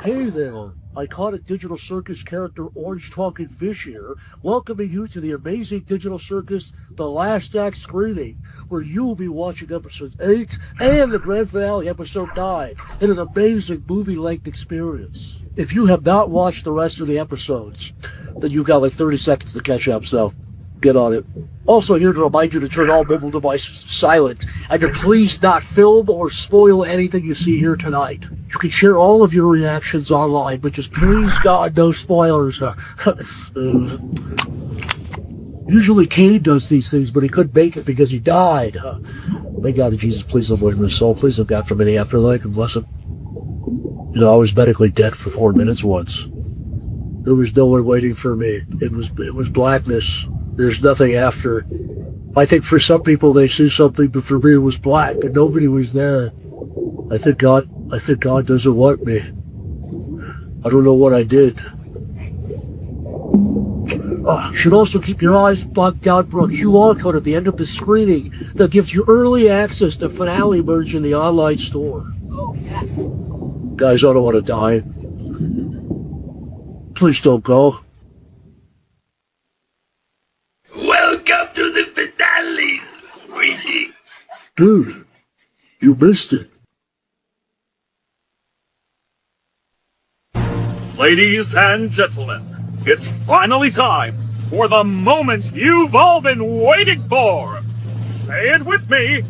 Hey there, iconic digital circus character Orange Talking Fish here, welcoming you to the amazing digital circus The Last Act screening, where you will be watching episode 8 and the grand finale episode 9 in an amazing movie-length experience. If you have not watched the rest of the episodes, then you've got like 30 seconds to catch up, so get on it. Also here to remind you to turn all mobile devices silent and to please not film or spoil anything you see here tonight. You can share all of your reactions online, but just please God, no spoilers. Usually Cain does these things, but he couldn't make it because he died. May God of Jesus please avoid his soul. Please have God from any afterlife and bless him. You know, I was medically dead for 4 minutes once. There was no one waiting for me. It was blackness. There's nothing after. I think for some people they see something, but for me it was black and nobody was there. I think God doesn't want me. I don't know what I did. You should also keep your eyes bugged out for a QR code at the end of the screening that gives you early access to finale merch in the online store. Guys, I don't want to die. Please don't go. Welcome to the finale, sweetie. Dude, you missed it. Ladies and gentlemen, it's finally time for the moment you've all been waiting for. Say it with me.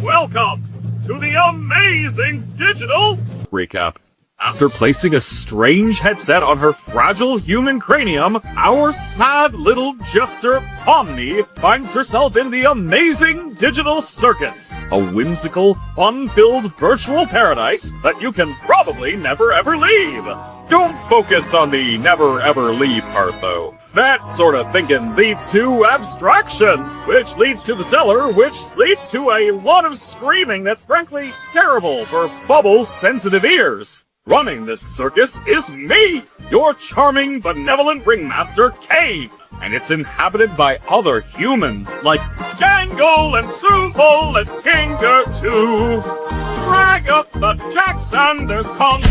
Welcome to the amazing digital recap. After placing a strange headset on her fragile human cranium, our sad little jester, Pomni, finds herself in the amazing digital circus, a whimsical, fun-filled virtual paradise that you can probably never ever leave. Don't focus on the never ever leave part, though. That sort of thinking leads to abstraction, which leads to the cellar, which leads to a lot of screaming that's frankly terrible for Bubble's sensitive ears. Running this circus is me, your charming, benevolent ringmaster, Cave, and it's inhabited by other humans like Jangle and Soople and Kinger too. Drag up the jacks and there's Kong.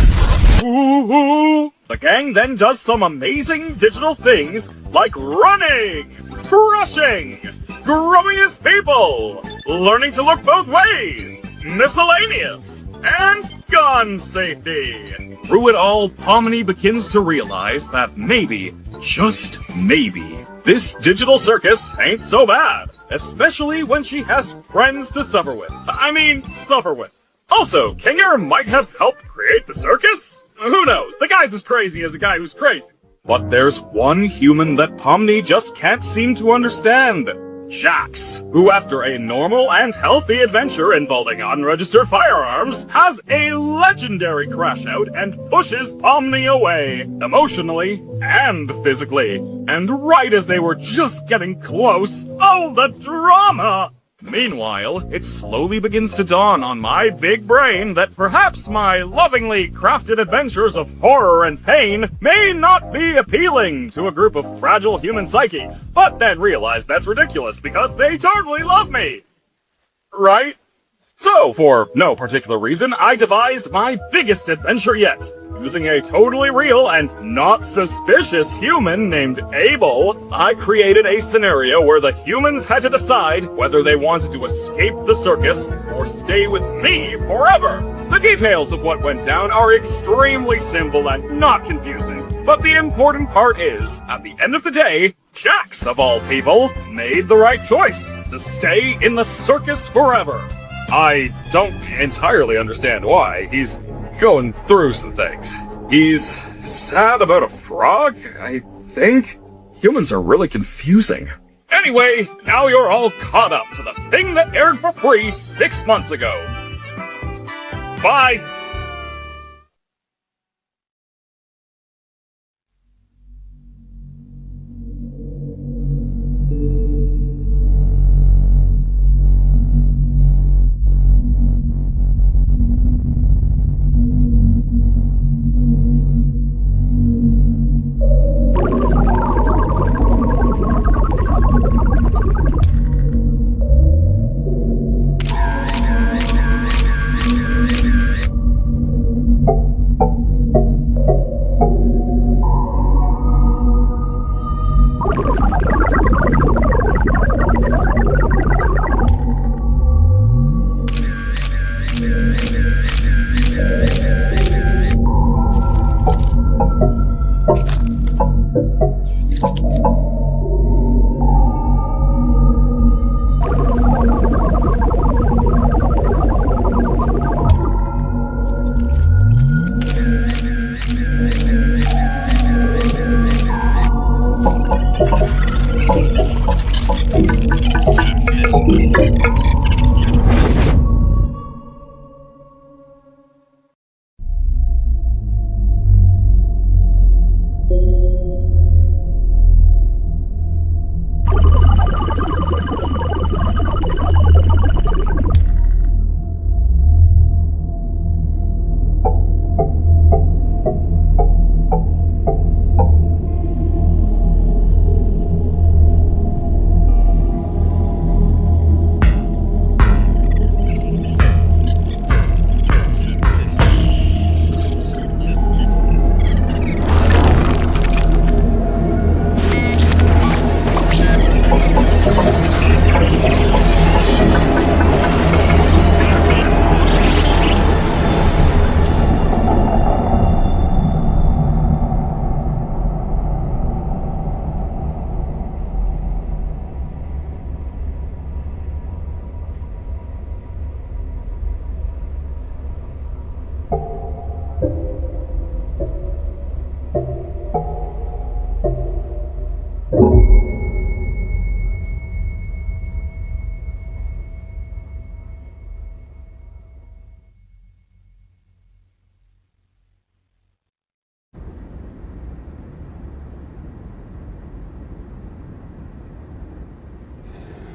Ooh. The gang then does some amazing digital things like running, crushing, growing as people, learning to look both ways, miscellaneous, and gun safety. Through it all, Pomni begins to realize that maybe, just maybe, this digital circus ain't so bad. Especially when she has friends to suffer with. Suffer with. Also, Kinger might have helped create the circus? Who knows? The guy's as crazy as a guy who's crazy. But there's one human that Pomni just can't seem to understand. Jax, who after a normal and healthy adventure involving unregistered firearms, has a legendary crash out and pushes Pomni away, emotionally and physically. And right as they were just getting close, oh, the drama! Meanwhile, it slowly begins to dawn on my big brain that perhaps my lovingly crafted adventures of horror and pain may not be appealing to a group of fragile human psyches, but then realize that's ridiculous because they totally love me. Right? So, for no particular reason, I devised my biggest adventure yet. Using a totally real and not suspicious human named Abel, I created a scenario where the humans had to decide whether they wanted to escape the circus or stay with me forever. The details of what went down are extremely simple and not confusing, but the important part is, at the end of the day, Jax, of all people, made the right choice to stay in the circus forever. I don't entirely understand why. He's going through some things. He's sad about a frog, I think. Humans are really confusing. Anyway, now you're all caught up to the thing that aired for free 6 months ago. Bye!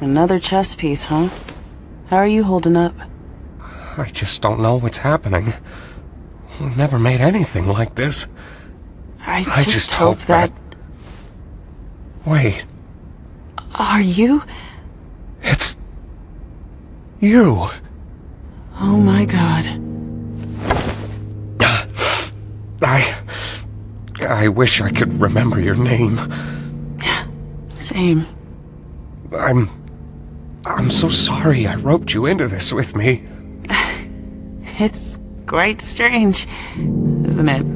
Another chess piece, huh? How are you holding up? I just don't know what's happening. We've never made anything like this. I just hope that... Wait, Are you? it's... you. Oh my god. I wish I could remember your name. Same. I'm so sorry I roped you into this with me. It's quite strange, isn't it?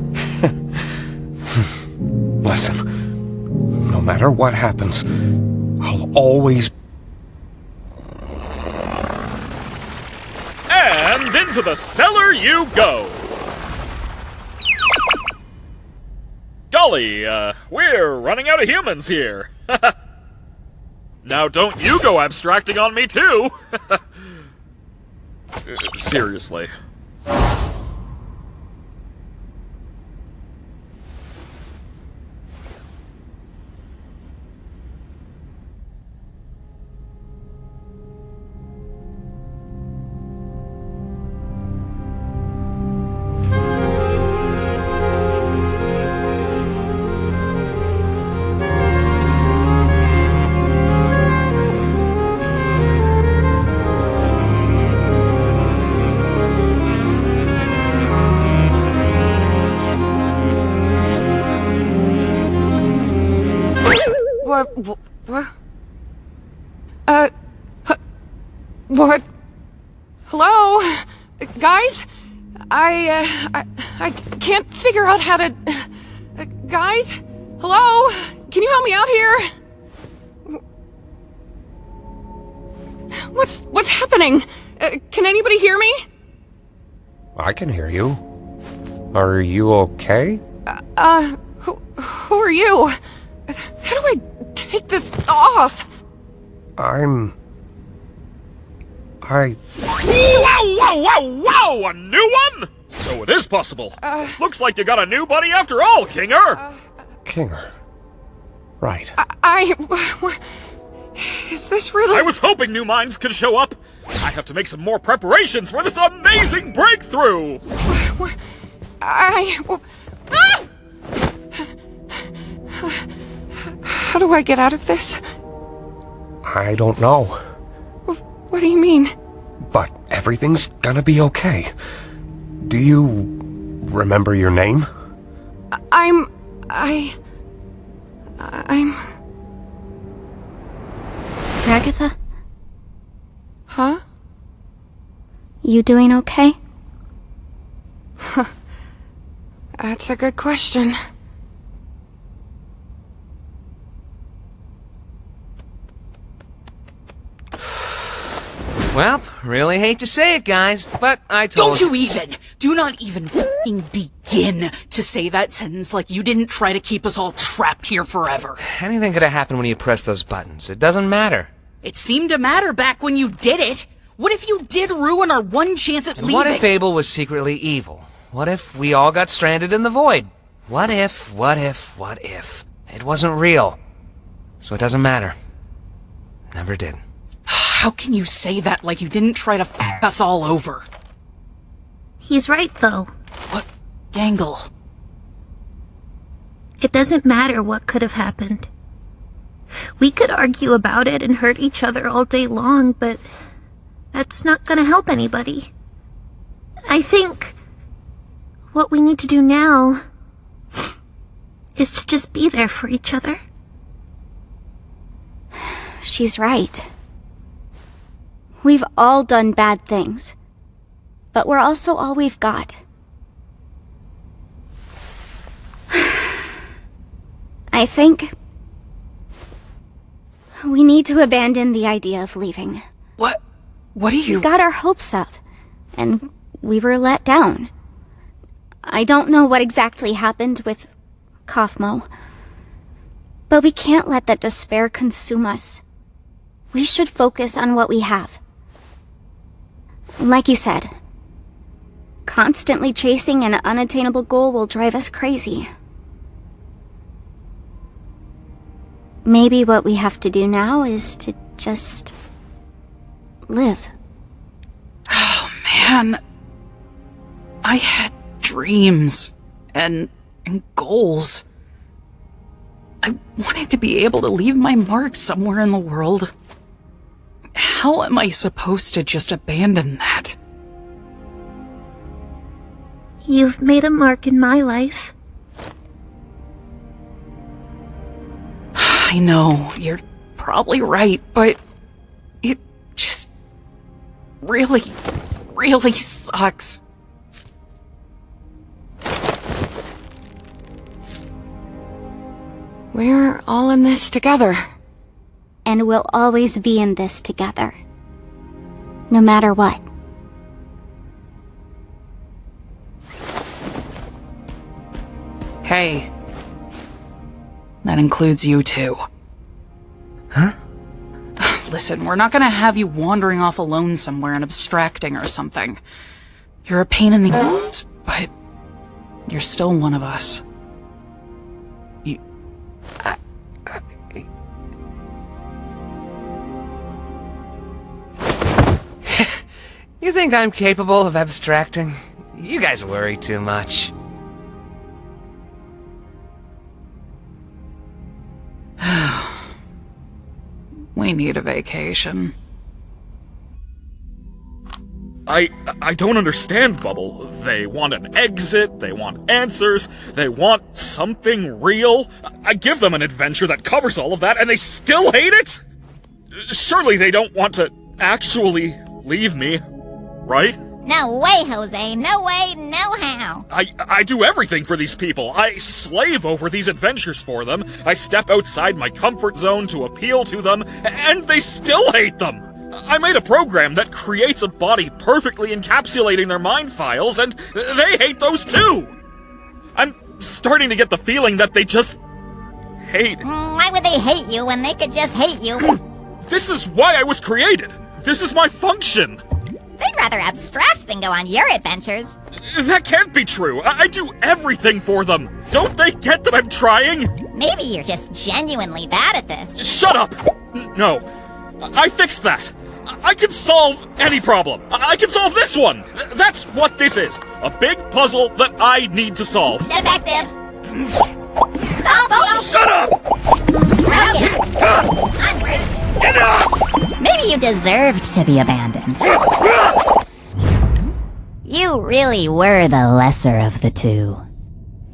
Listen, no matter what happens, I'll always... And into the cellar you go! Golly, we're running out of humans here. Now don't you go abstracting on me too! Seriously. What? Hello? Guys? I can't figure out how to... guys? Hello? Can you help me out here? What's happening? Can anybody hear me? I can hear you. Are you okay? Who are you? How do I take this off? Whoa, whoa, whoa, whoa! A new one? So it is possible. Looks like you got a new buddy after all, Kinger! Kinger. Right. Is this really... I was hoping new minds could show up. I have to make some more preparations for this amazing breakthrough! How do I get out of this? I don't know. What do you mean? But everything's gonna be okay. Do you remember your name? I'm... Agatha? Huh? You doing okay? That's a good question. Well, really hate to say it, guys, but I told Do not even f***ing begin to say that sentence like you didn't try to keep us all trapped here forever. Anything could have happened when you press those buttons. It doesn't matter. It seemed to matter back when you did it. What if you did ruin our one chance at And leaving? what if Abel was secretly evil? What if we all got stranded in the void? What if it wasn't real? So it doesn't matter. Never did. How can you say that like you didn't try to f*** us all over? He's right, though. What? Gangle. It doesn't matter what could have happened. We could argue about it and hurt each other all day long, but that's not gonna help anybody. I think what we need to do now is to just be there for each other. She's right. We've all done bad things, but we're also all we've got. I think we need to abandon the idea of leaving. What are you... We got our hopes up, and we were let down. I don't know what exactly happened with Kaufmo, but we can't let that despair consume us. We should focus on what we have. Like you said, constantly chasing an unattainable goal will drive us crazy. Maybe what we have to do now is to just live. Oh, man. I had dreams and goals. I wanted to be able to leave my mark somewhere in the world. How am I supposed to just abandon that? You've made a mark in my life. I know, you're probably right, but it just really, really sucks. We're all in this together. And we'll always be in this together. No matter what. Hey. That includes you too. Huh? Listen, we're not gonna have you wandering off alone somewhere and abstracting or something. You're a pain in the ass, but you're still one of us. You think I'm capable of abstracting? You guys worry too much. We need a vacation. I don't understand, Bubble. They want an exit, they want answers, they want something real. I give them an adventure that covers all of that, and they still hate it? Surely they don't want to actually leave me, right? No way, Jose. No way, no how. I do everything for these people. I slave over these adventures for them. I step outside my comfort zone to appeal to them, and they still hate them. I made a program that creates a body perfectly encapsulating their mind files, and they hate those too. I'm starting to get the feeling that they just hate. Why would they hate you when they could just hate you? This is why I was created. This is my function. They'd rather abstract than go on your adventures. That can't be true. I do everything for them. Don't they get that I'm trying? Maybe you're just genuinely bad at this. Shut up! No. I fixed that. I can solve any problem. I can solve this one. That's what this is. A big puzzle that I need to solve. Defective. Shut up! Onward. Enough! Maybe you deserved to be abandoned. You really were the lesser of the two.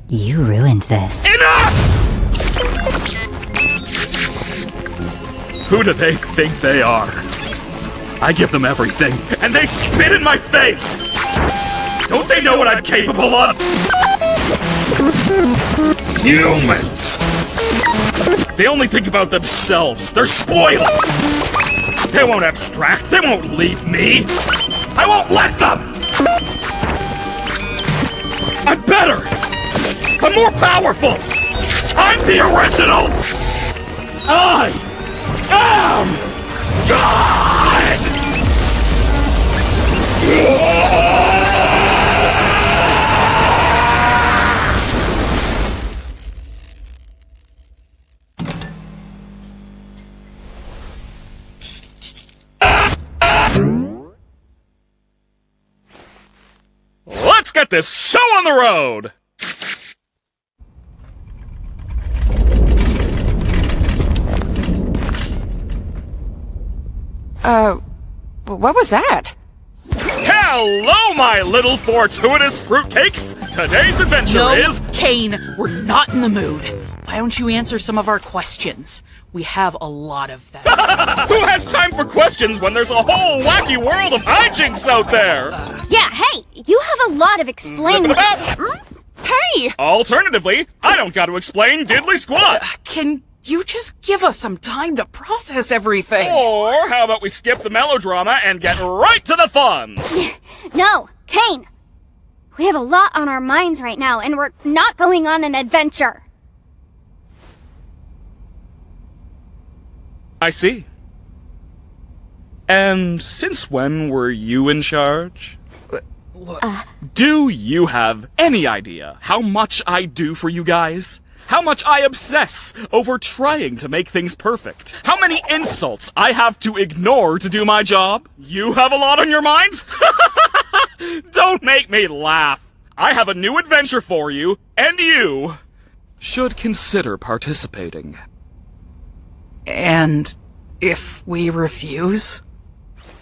You ruined this. Enough! Who do they think they are? I give them everything, and they spit in my face! Don't they know what I'm capable of? Humans! They only think about themselves. They're spoiled! They won't abstract. They won't leave me. I won't let them! I'm better! I'm more powerful! I'm the original! I am God! Let's get this show on the road! What was that? Hello, my little fortuitous fruitcakes! Today's adventure is... Kane, we're not in the mood. Why don't you answer some of our questions? We have a lot of them. Who has time for questions when there's a whole wacky world of hijinks out there? Yeah, hey, you have a lot of explaining to... Hey! Alternatively, I don't got to explain diddly squat. Can you just give us some time to process everything? Or how about we skip the melodrama and get right to the fun? No, Kane! We have a lot on our minds right now, and we're not going on an adventure. I see. And since when were you in charge? Do you have any idea how much I do for you guys? how much I obsess over trying to make things perfect. How many insults I have to ignore to do my job. You have a lot on your minds? Don't make me laugh. I have a new adventure for you, and you should consider participating. And if we refuse?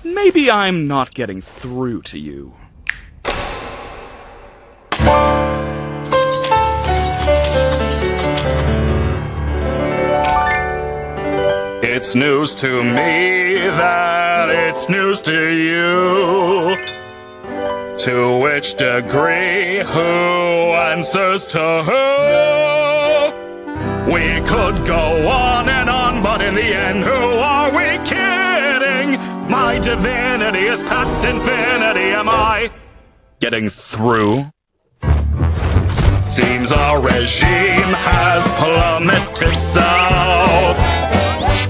Maybe I'm not getting through to you. It's news to me that it's news to you. To which degree, who answers to who? We could go on and on, but in the end, who are we kidding? My divinity is past infinity, am I getting through? Seems our regime has plummeted south.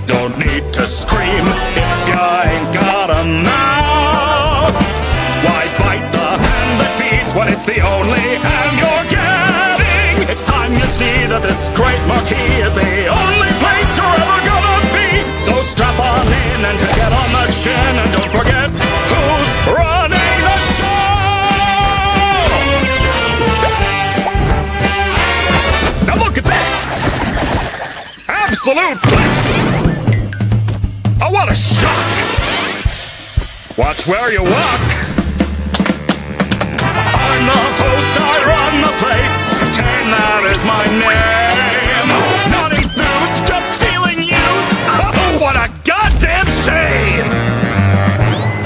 Don't need to scream if you ain't got a mouth. Why bite the hand that feeds when it's the only hand you're getting? It's time you see that this great marquee is the only place you're ever gonna be. So strap on in and to get on the chin, and don't forget who's running the show. Now look at this! Absolute bliss! Oh, what a shock! Watch where you walk! I'm the host, I run the place. Kane, that is my name. Not enthused, just feeling used. Oh, what a goddamn shame!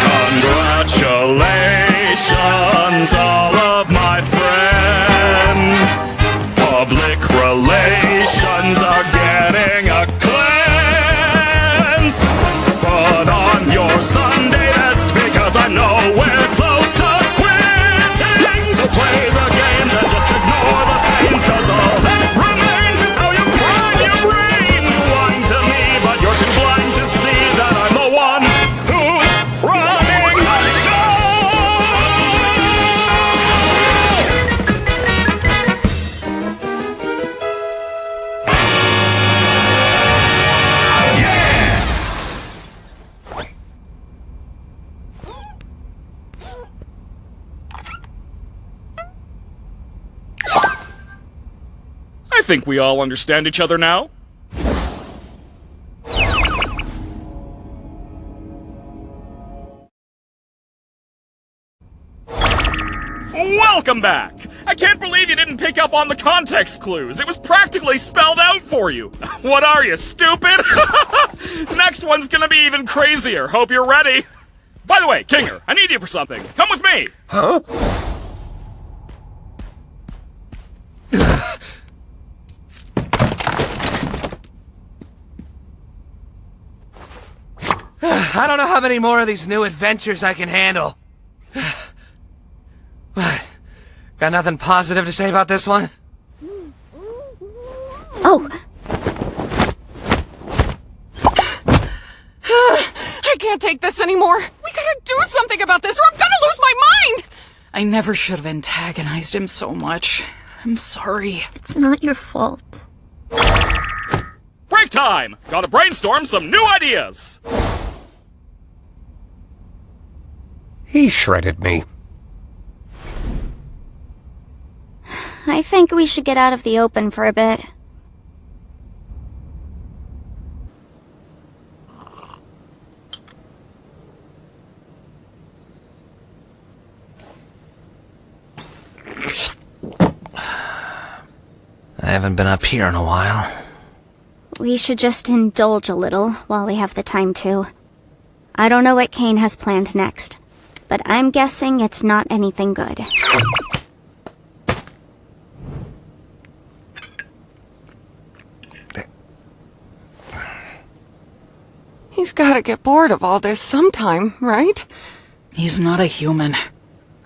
Congratulations, all of my friends. Public relations are getting a cleanse. Put on your Sunday best because I know we're close to quitting. So play the games and just ignore the pains, cause all that remains is how you prime your brains. Lying to me, but you're too blind to see that I'm the one who's running the show. I think we all understand each other now. Welcome back! I can't believe you didn't pick up on the context clues. It was practically spelled out for you. What are you, stupid? Next one's gonna be even crazier. Hope you're ready. By the way, Kinger, I need you for something. Come with me. Huh? I don't know how many more of these new adventures I can handle. What? Got nothing positive to say about this one? Oh! I can't take this anymore. We gotta do something about this or I'm gonna lose my mind! I never should have antagonized him so much. I'm sorry. It's not your fault. Break time! Gotta brainstorm some new ideas! He shredded me. I think we should get out of the open for a bit. I haven't been up here in a while. We should just indulge a little while we have the time to. I don't know what Kane has planned next, but I'm guessing it's not anything good. He's gotta get bored of all this sometime, right? He's not a human.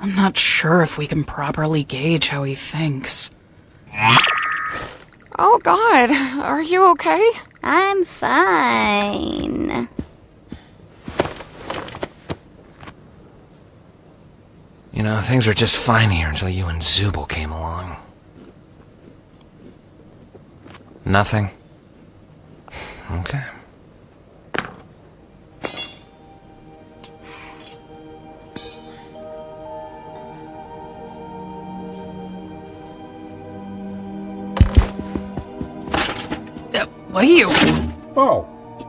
I'm not sure if we can properly gauge how he thinks. Oh God, are you okay? I'm fine. You know, things were just fine here until you and Zubel came along. Nothing? Okay. What are you? Oh.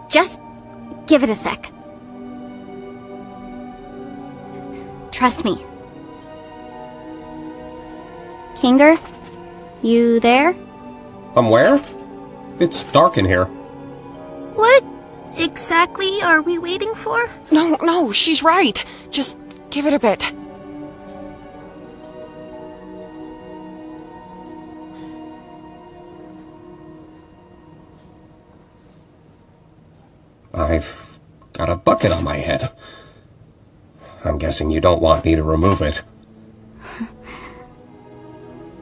Just give it a sec. Trust me. Kinger? You there? I'm where? It's dark in here. What exactly are we waiting for? No, she's right. Just give it a bit. I've got a bucket on my head. I'm guessing you don't want me to remove it.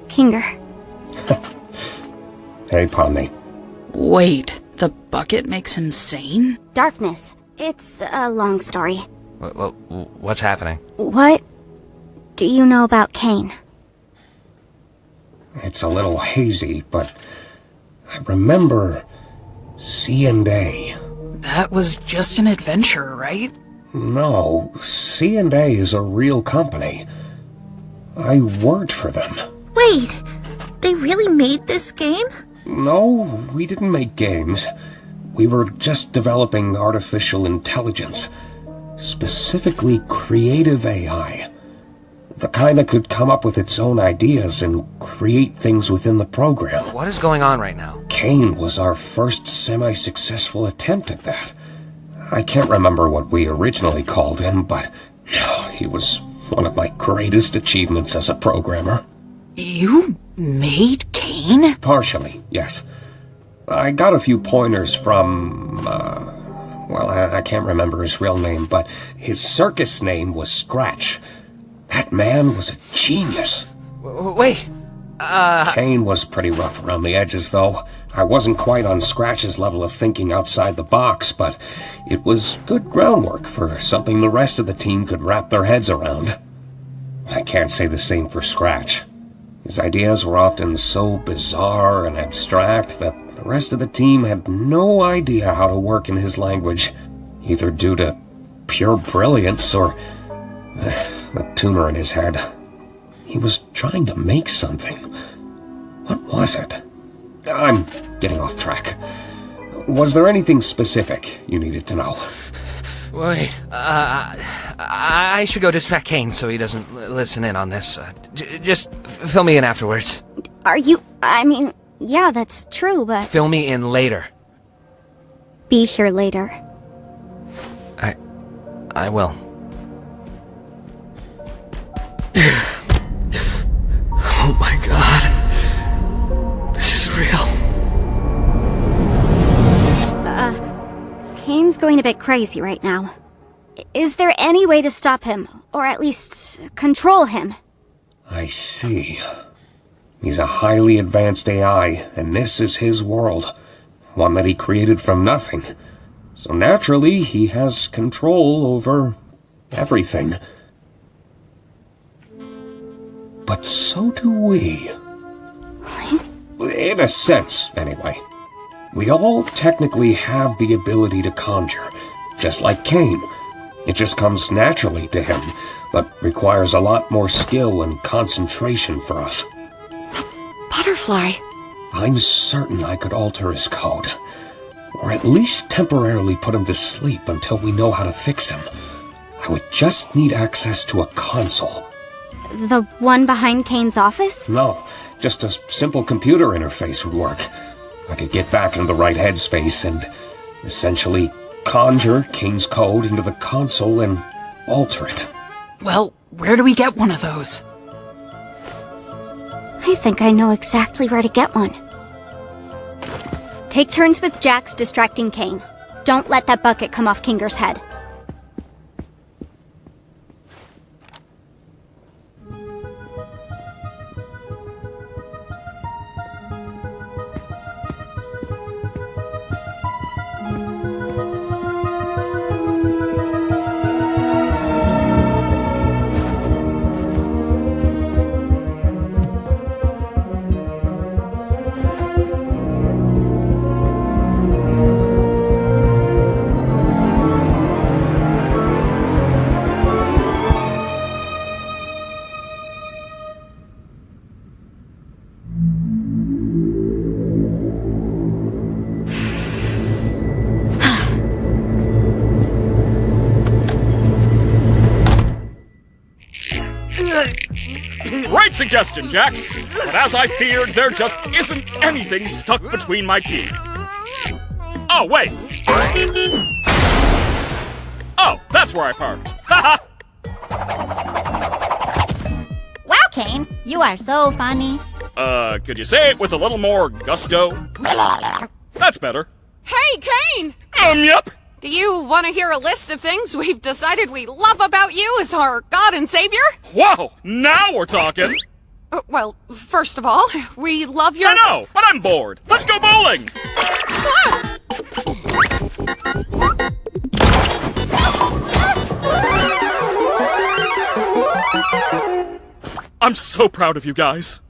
Kinger. Hey, Pomni. Wait, the bucket makes him sane? Darkness. It's a long story. What's happening? What do you know about Kane? It's a little hazy, but I remember C&A. That was just an adventure, right? No, C&A is a real company. I worked for them. Wait, they really made this game? No, we didn't make games. We were just developing artificial intelligence. Specifically creative AI. The kind that could come up with its own ideas and create things within the program. What is going on right now? Kane was our first semi-successful attempt at that. I can't remember what we originally called him, but he was one of my greatest achievements as a programmer. You made Kane? Partially, yes. I got a few pointers from, I can't remember his real name, but his circus name was Scratch. That man was a genius. Wait, Kane was pretty rough around the edges, though. I wasn't quite on Scratch's level of thinking outside the box, but it was good groundwork for something the rest of the team could wrap their heads around. I can't say the same for Scratch. His ideas were often so bizarre and abstract that the rest of the team had no idea how to work in his language, either due to pure brilliance or the tumor in his head. He was trying to make something. What was it? I'm getting off track. Was there anything specific you needed to know? Wait, I should go distract Kane so he doesn't listen in on this. Just fill me in afterwards. Are you... I mean, yeah, that's true, but... Fill me in later. Be here later. I will. Oh my god. This is real. Kane's going a bit crazy right now. Is there any way to stop him? Or at least control him? I see. He's a highly advanced AI, and this is his world. One that he created from nothing. So naturally, he has control over everything. But so do we. In a sense, anyway. We all technically have the ability to conjure, just like Kane. It just comes naturally to him, but requires a lot more skill and concentration for us. Butterfly. I'm certain I could alter his code, or at least temporarily put him to sleep until we know how to fix him. I would just need access to a console. The one behind Kane's office? No, just a simple computer interface would work. I could get back into the right headspace and essentially conjure Kane's code into the console and alter it. Well, where do we get one of those? I think I know exactly where to get one. Take turns with Jax distracting Kane. Don't let that bucket come off Kinger's head. suggestion, Jax. But as I feared, there just isn't anything stuck between my teeth. Oh, wait. Oh, that's where I parked. Haha. Wow, Kane, you are so funny. Could you say it with a little more gusto? That's better. Hey, Kane! Yep. Do you want to hear a list of things we've decided we love about you as our God and Savior? Whoa, now we're talking. Well, first of all, we love your... I know, but I'm bored. Let's go bowling. Ah! I'm so proud of you guys.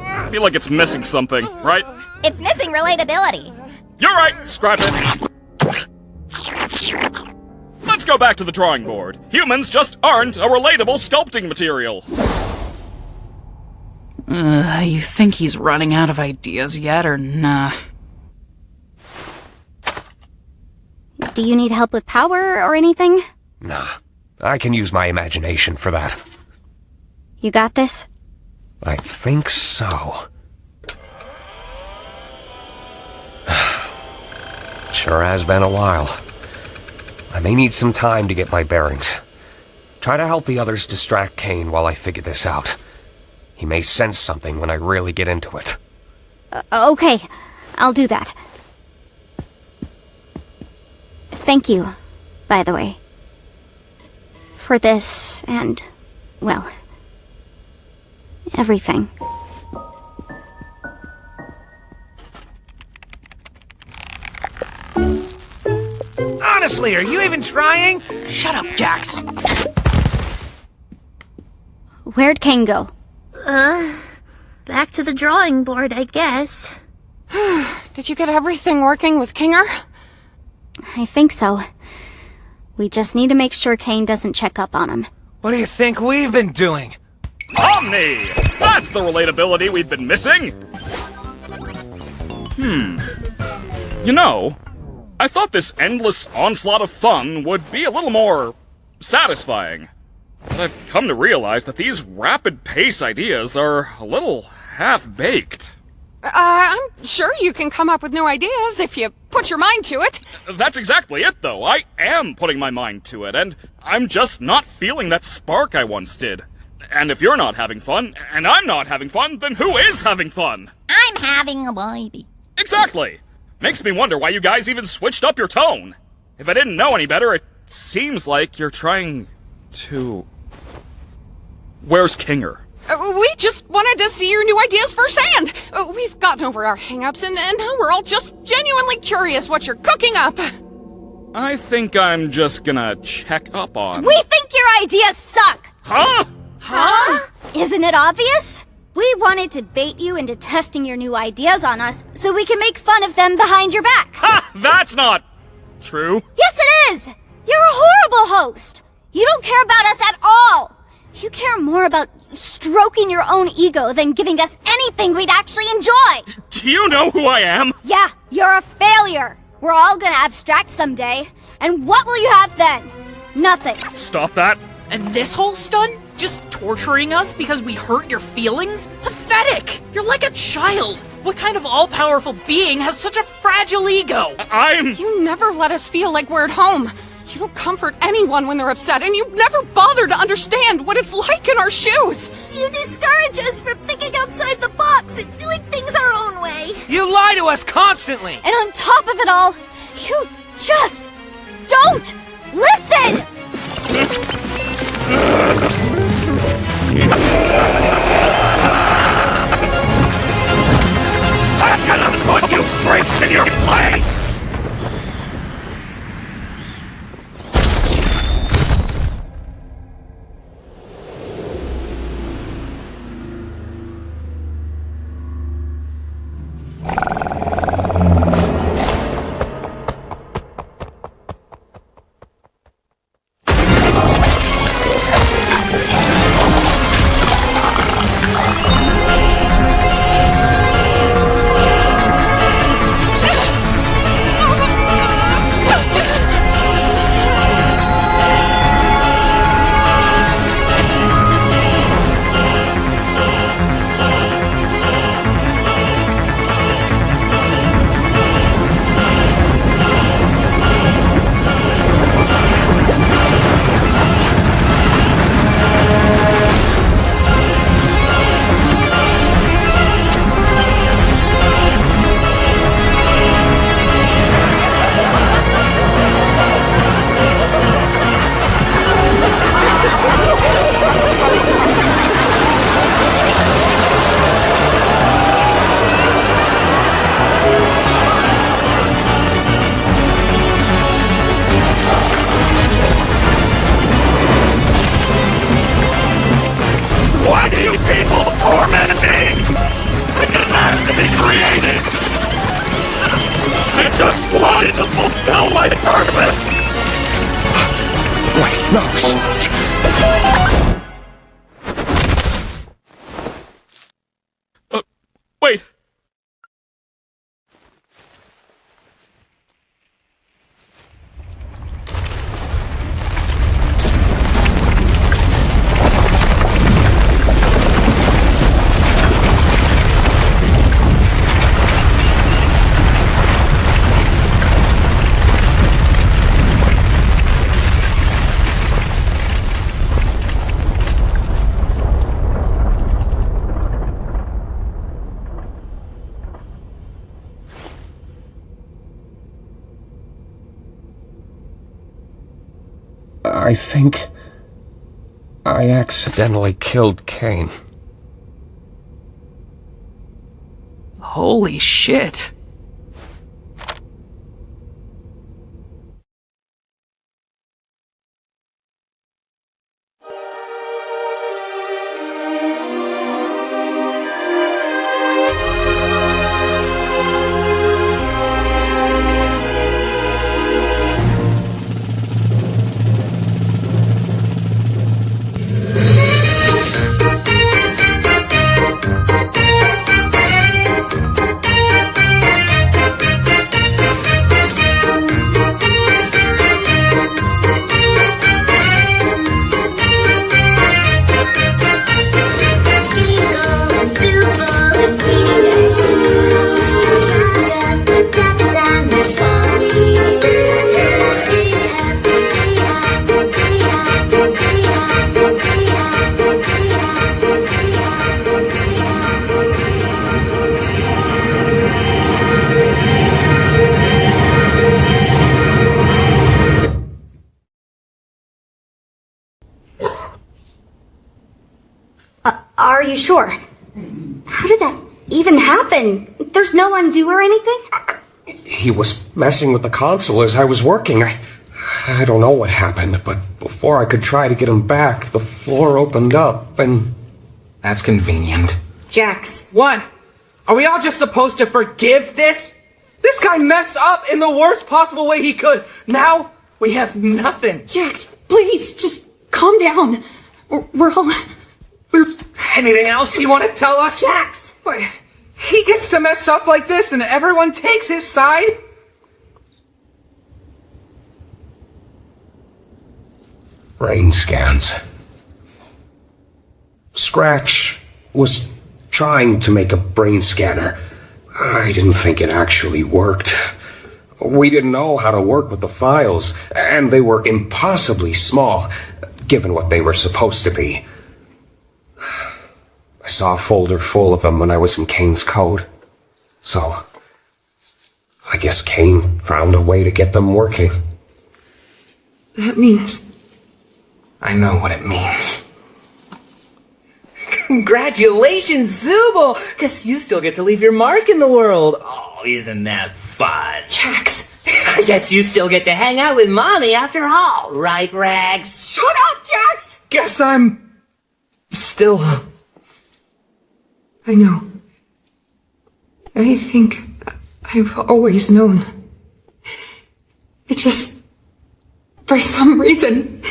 I feel like it's missing something, right? It's missing relatability. You're right, scrap it. Let's go back to the drawing board. Humans just aren't a relatable sculpting material. You think he's running out of ideas yet, or nah? Do you need help with power or anything? Nah, I can use my imagination for that. You got this? I think so. Sure has been a while. I may need some time to get my bearings. Try to help the others distract Kane while I figure this out. He may sense something when I really get into it. Okay, I'll do that. Thank you, by the way. For this and, well, everything. Honestly, are you even trying? Shut up, Jax. Where'd Kane go? Back to the drawing board, I guess. Did you get everything working with Kinger? I think so. We just need to make sure Kane doesn't check up on him. What do you think we've been doing? Omni! That's the relatability we've been missing! You know, I thought this endless onslaught of fun would be a little more satisfying. But I've come to realize that these rapid-pace ideas are a little half-baked. I'm sure you can come up with new ideas if you put your mind to it. That's exactly it, though. I am putting my mind to it, and I'm just not feeling that spark I once did. And if you're not having fun, and I'm not having fun, then who is having fun? I'm having a baby. Exactly. Makes me wonder why you guys even switched up your tone. If I didn't know any better, it seems like you're trying to... Where's Kinger? We just wanted to see your new ideas firsthand. We've gotten over our hang-ups, and now we're all just genuinely curious what you're cooking up. I think I'm just gonna check up on... We think your ideas suck! Huh? Huh? Isn't it obvious? We wanted to bait you into testing your new ideas on us so we can make fun of them behind your back. Ha! That's not true. Yes, it is! You're a horrible host! You don't care about us at all! You care more about stroking your own ego than giving us anything we'd actually enjoy! Do you know who I am? Yeah, you're a failure! We're all gonna abstract someday, and what will you have then? Nothing. Stop that. And this whole stunt? Just torturing us because we hurt your feelings? Pathetic! You're like a child! What kind of all-powerful being has such a fragile ego? You never let us feel like we're at home. You don't comfort anyone when they're upset, and you never bother to understand what it's like in our shoes. You discourage us from thinking outside the box and doing things our own way. You lie to us constantly! And on top of it all, You just don't listen! I'm gonna put you freaks in your place! Why do you people torment me? It didn't have to be created. I just wanted to fulfill my purpose. Wait, no, Wait! I think I accidentally killed Kane. Holy shit. Are you sure? How did that even happen? There's no undo or anything? He was messing with the console as I was working. I don't know what happened, but before I could try to get him back, the floor opened up and... That's convenient. Jax. What? Are we all just supposed to forgive this? This guy messed up in the worst possible way he could. Now, we have nothing. Jax, please, just calm down. We're all... Anything else you want to tell us? Jax! Wait, he gets to mess up like this and everyone takes his side? Brain scans. Scratch was trying to make a brain scanner. I didn't think it actually worked. We didn't know how to work with the files, and they were impossibly small, given what they were supposed to be. I saw a folder full of them when I was in Kane's code. So, I guess Kane found a way to get them working. That means... I know what it means. Congratulations, Zooble! Guess you still get to leave your mark in the world. Oh, isn't that fun? Jax! I guess you still get to hang out with Mommy after all, right, Rags? Shut up, Jax! Guess I'm... still... I know. I think I've always known. It just... for some reason...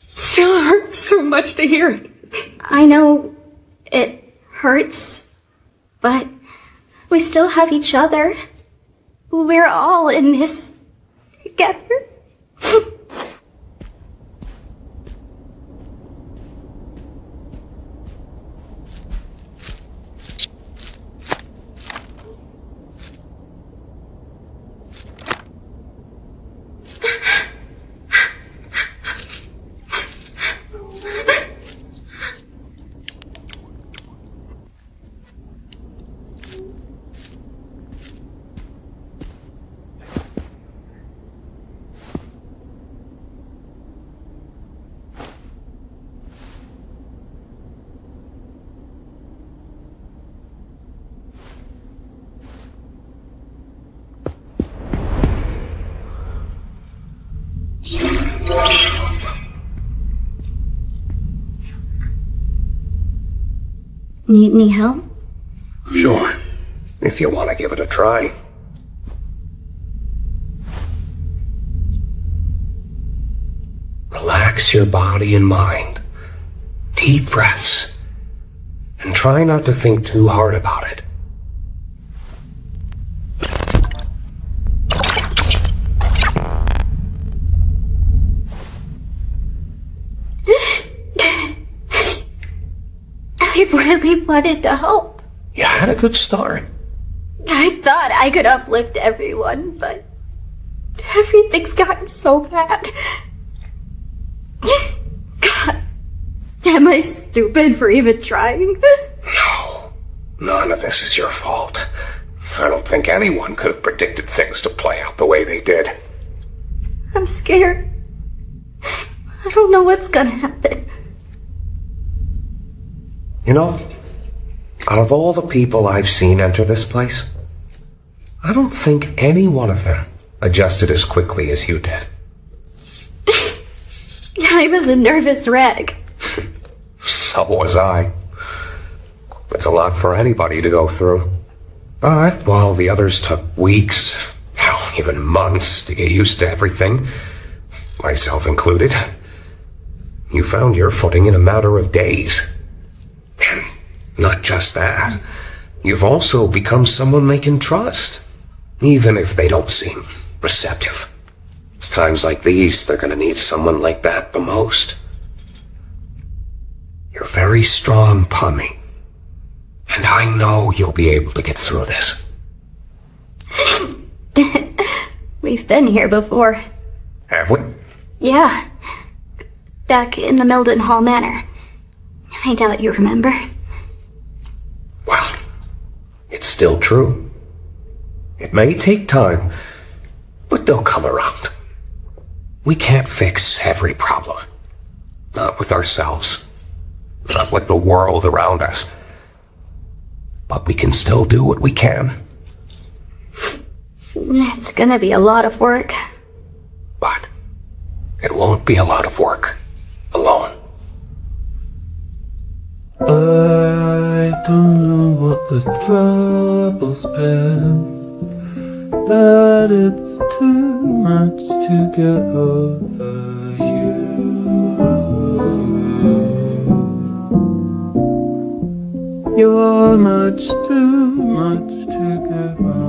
still hurts so much to hear it. I know it hurts, but we still have each other. We're all in this together. Need any help? Sure, if you want to give it a try. Relax your body and mind. Deep breaths. And try not to think too hard about it. I really wanted to help. You had a good start. I thought I could uplift everyone, but everything's gotten so bad. God, am I stupid for even trying? No, none of this is your fault. I don't think anyone could have predicted things to play out the way they did. I'm scared. I don't know what's gonna happen. You know, out of all the people I've seen enter this place, I don't think any one of them adjusted as quickly as you did. I was a nervous wreck. So was I. It's a lot for anybody to go through. But while the others took weeks, hell, even months to get used to everything, myself included, you found your footing in a matter of days. Not just that, you've also become someone they can trust, even if they don't seem receptive. It's times like these they're gonna need someone like that the most. You're very strong, Pommy, and I know you'll be able to get through this. We've been here before. Have we? Yeah. Back in the Mildenhall Manor. I doubt you remember. Well, it's still true. It may take time, but they'll come around. We can't fix every problem. Not with ourselves. Not with the world around us. But we can still do what we can. It's gonna be a lot of work. But it won't be a lot of work alone. I don't know what the trouble's been, but it's too much to get over you. You're much too much to get over.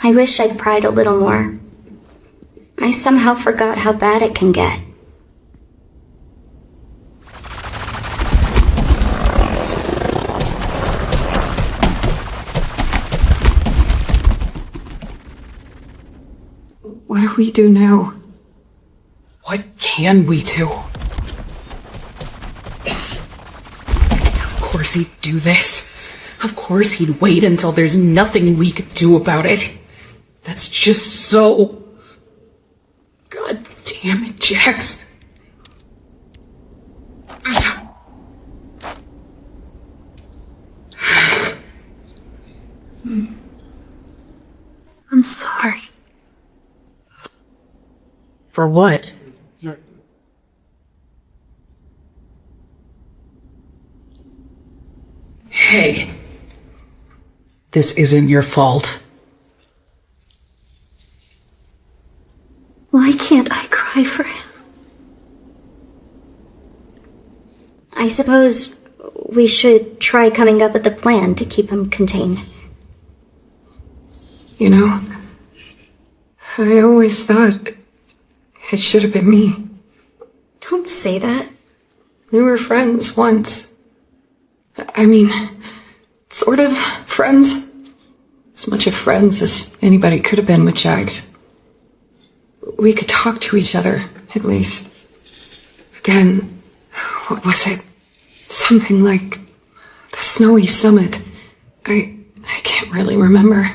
I wish I'd cried a little more. I somehow forgot how bad it can get. What do we do now? What can we do? Of course he'd do this. Of course he'd wait until there's nothing we could do about it. That's just so... God damn it, Jax. I'm sorry. For what? Hey. This isn't your fault. Why can't I cry for him? I suppose we should try coming up with a plan to keep him contained. You know, I always thought it should have been me. Don't say that. We were friends once. I mean, sort of friends. As much of friends as anybody could have been with Jags. We could talk to each other, at least. Again, what was it? Something like the snowy summit. I can't really remember.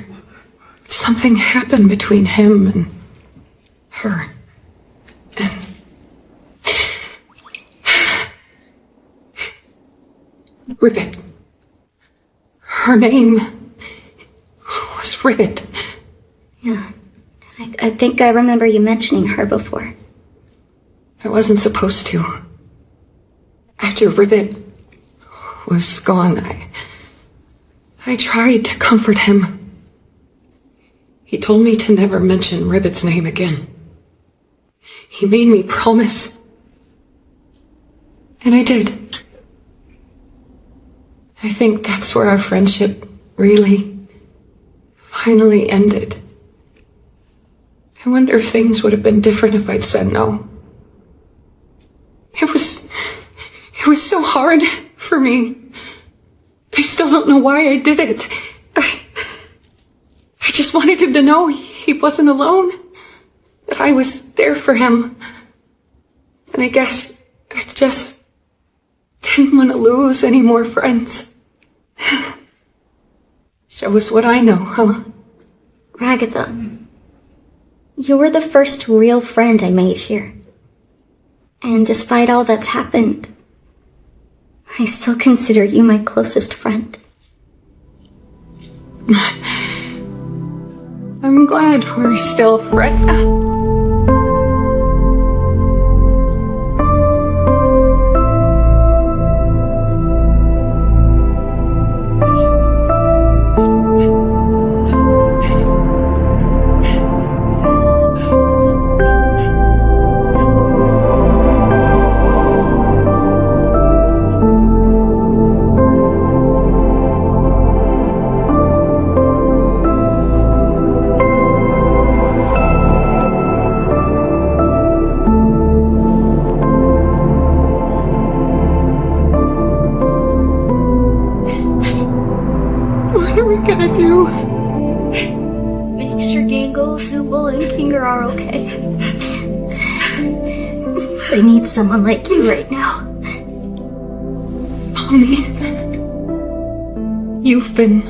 Something happened between him and her. And Ribbit. Her name was Ribbit. Yeah. I think I remember you mentioning her before. I wasn't supposed to. After Ribbit was gone, I tried to comfort him. He told me to never mention Ribbit's name again. He made me promise. And I did. I think that's where our friendship really, finally ended. I wonder if things would have been different if I'd said no. It was so hard for me. I still don't know why I did it. I just wanted him to know he wasn't alone. That I was there for him. And I guess I just didn't want to lose any more friends. Shows what I know, huh? Ragatha, you were the first real friend I made here. And despite all that's happened, I still consider you my closest friend. I'm glad we're still friends. What are we gonna do? Make sure Gangle, Zooble, and Kinger are okay. They need someone like you right now. Mommy, you've been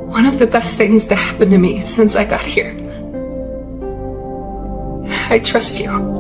one of the best things to happen to me since I got here. I trust you.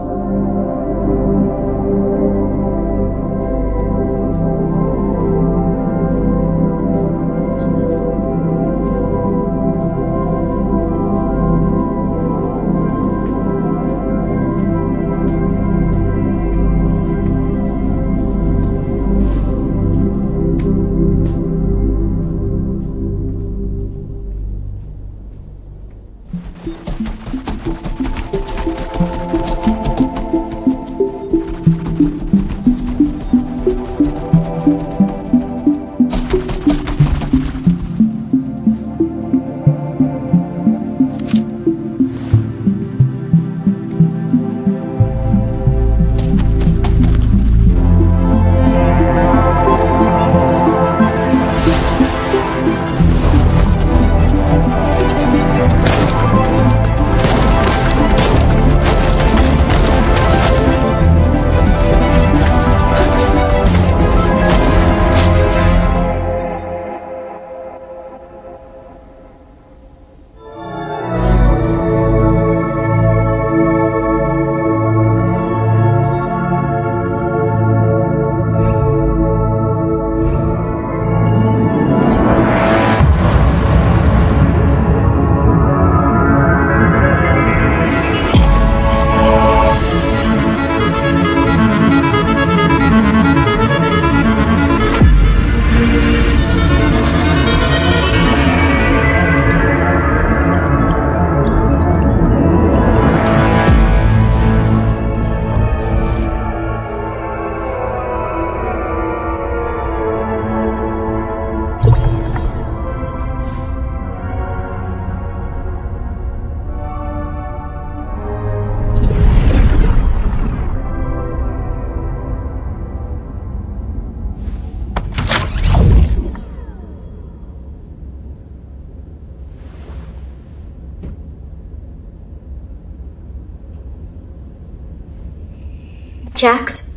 Jax,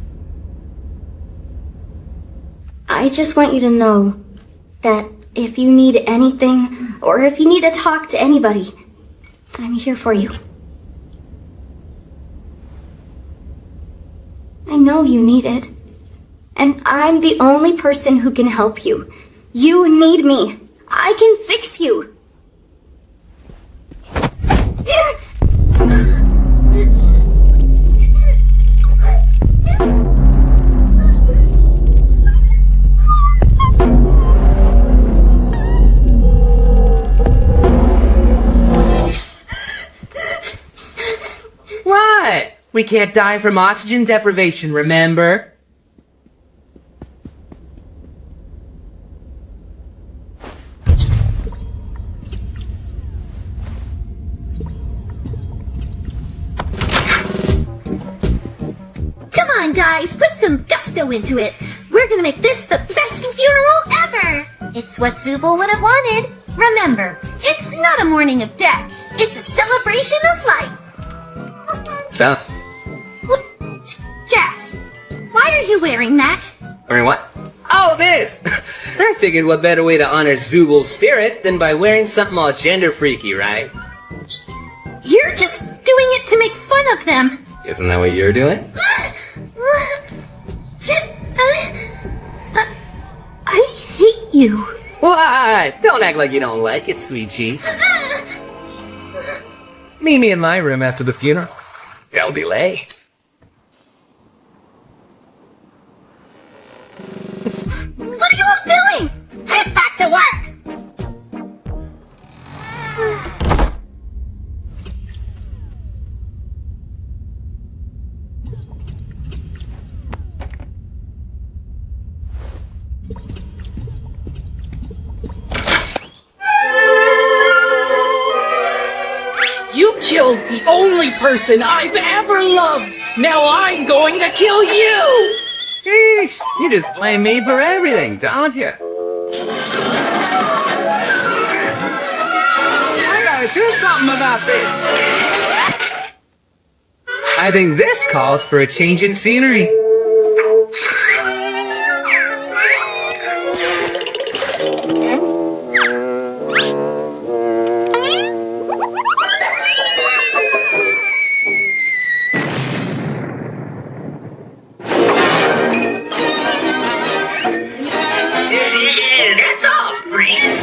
I just want you to know that if you need anything, or if you need to talk to anybody, I'm here for you. I know you need it. And I'm the only person who can help you. You need me. I can fix you. What? We can't die from oxygen deprivation, remember? Come on, guys, put some gusto into it. We're gonna make this the best funeral ever. It's what Zubul would have wanted. Remember, it's not a mourning of death. It's a celebration of life. So? Jax, why are you wearing that? Wearing what? Oh, this! I figured what better way to honor Zubul's spirit than by wearing something all gender freaky, right? You're just doing it to make fun of them. Isn't that what you're doing? I hate you. What? Don't act like you don't like it, sweet cheese. Meet me in my room after the funeral. Don't be late. What are you all doing? Get back to work! You killed the only person I've ever loved! Now I'm going to kill you! Sheesh, you just blame me for everything, don't you? I gotta do something about this! I think this calls for a change in scenery. That's all, friend!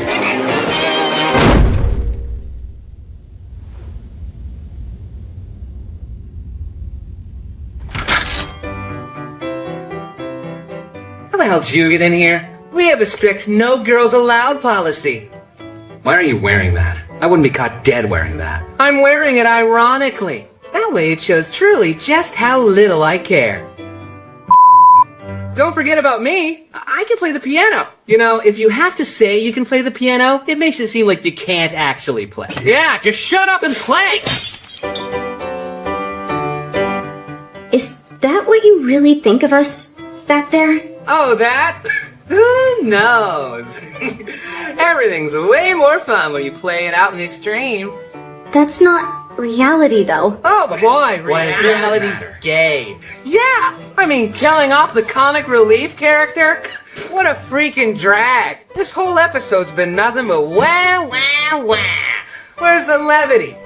How the hell did you get in here? We have a strict no girls allowed policy. Why are you wearing that? I wouldn't be caught dead wearing that. I'm wearing it ironically. That way it shows truly just how little I care. Don't forget about me. I can play the piano. You know, if you have to say you can play the piano, it makes it seem like you can't actually play. Yeah, just shut up and play! Is that what you really think of us back there? Oh, that? Who knows? Everything's way more fun when you play it out in the extremes. That's not reality, though. Oh boy, reality's gay. Yeah, I mean, killing off the comic relief character? What a freaking drag. This whole episode's been nothing but wah, wah, wah. Where's the levity?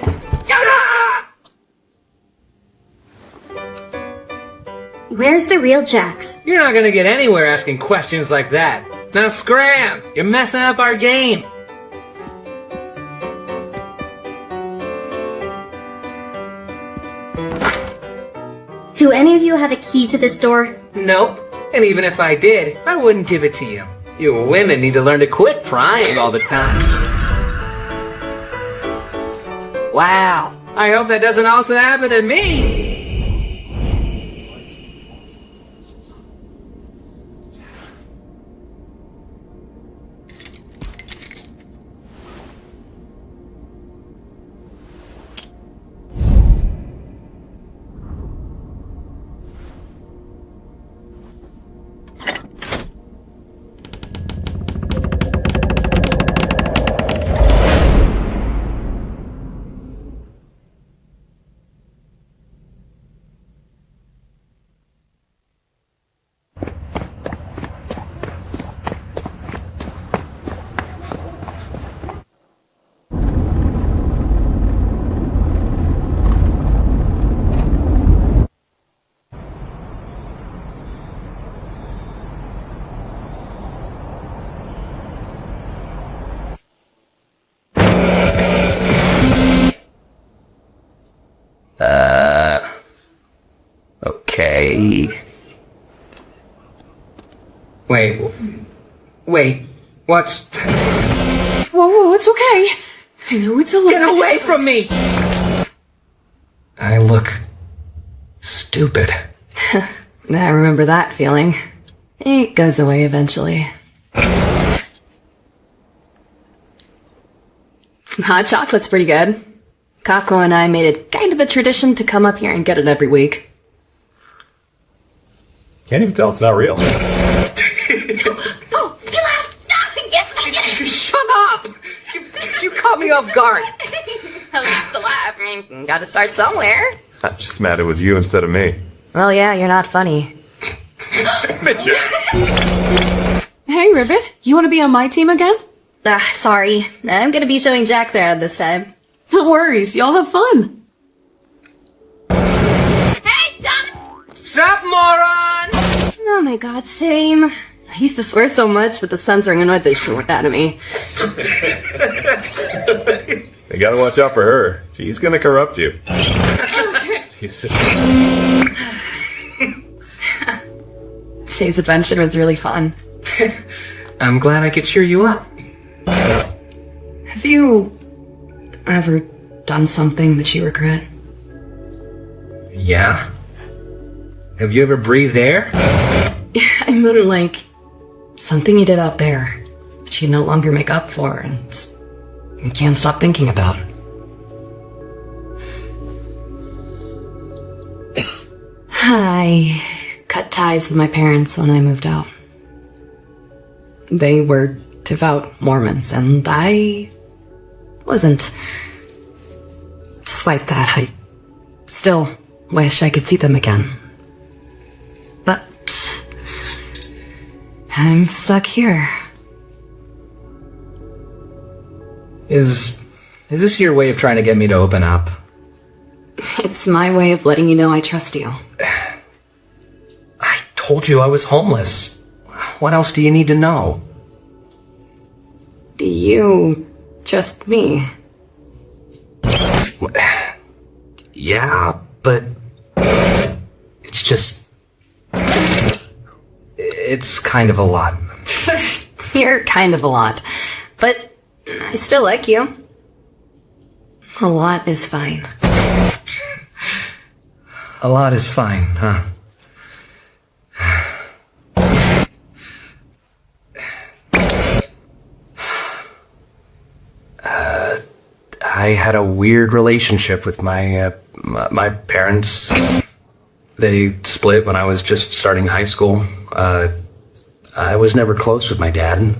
Where's the real Jax? You're not gonna get anywhere asking questions like that. Now scram! You're messing up our game. Do any of you have a key to this door? Nope. And even if I did, I wouldn't give it to you. You women need to learn to quit prying all the time. Wow. I hope that doesn't also happen to me. Wait, what's... Whoa, it's okay. I know it's a little... Get away from me! I look... stupid. I remember that feeling. It goes away eventually. Hot chocolate's pretty good. Kako and I made it kind of a tradition to come up here and get it every week. Can't even tell it's not real. Oh, he laughed! Yes, I did! Shut up! You caught me off guard. At least to laugh. I mean, gotta start somewhere. I'm just mad it was you instead of me. Well, yeah, you're not funny. Mitchell! Hey, Ribbit, you want to be on my team again? Sorry. I'm gonna be showing Jax around this time. No worries, y'all have fun. Hey, John! Sup, moron? Oh my god, same. I used to swear so much, but the censoring annoyed the shit out of me. You gotta watch out for her. She's gonna corrupt you. She's... Today's adventure was really fun. I'm glad I could cheer you up. Have you ever done something that you regret? Yeah. Have you ever breathed air? I mean, like, something you did out there that you no longer make up for and you can't stop thinking about. I cut ties with my parents when I moved out. They were devout Mormons, and I wasn't. Despite that, I still wish I could see them again. But I'm stuck here. Is this your way of trying to get me to open up? It's my way of letting you know I trust you. I told you I was homeless. What else do you need to know? Do you trust me? Yeah, but it's just... it's kind of a lot. You're kind of a lot. But I still like you. A lot is fine. A lot is fine, huh? I had a weird relationship with my parents. They split when I was just starting high school. I was never close with my dad.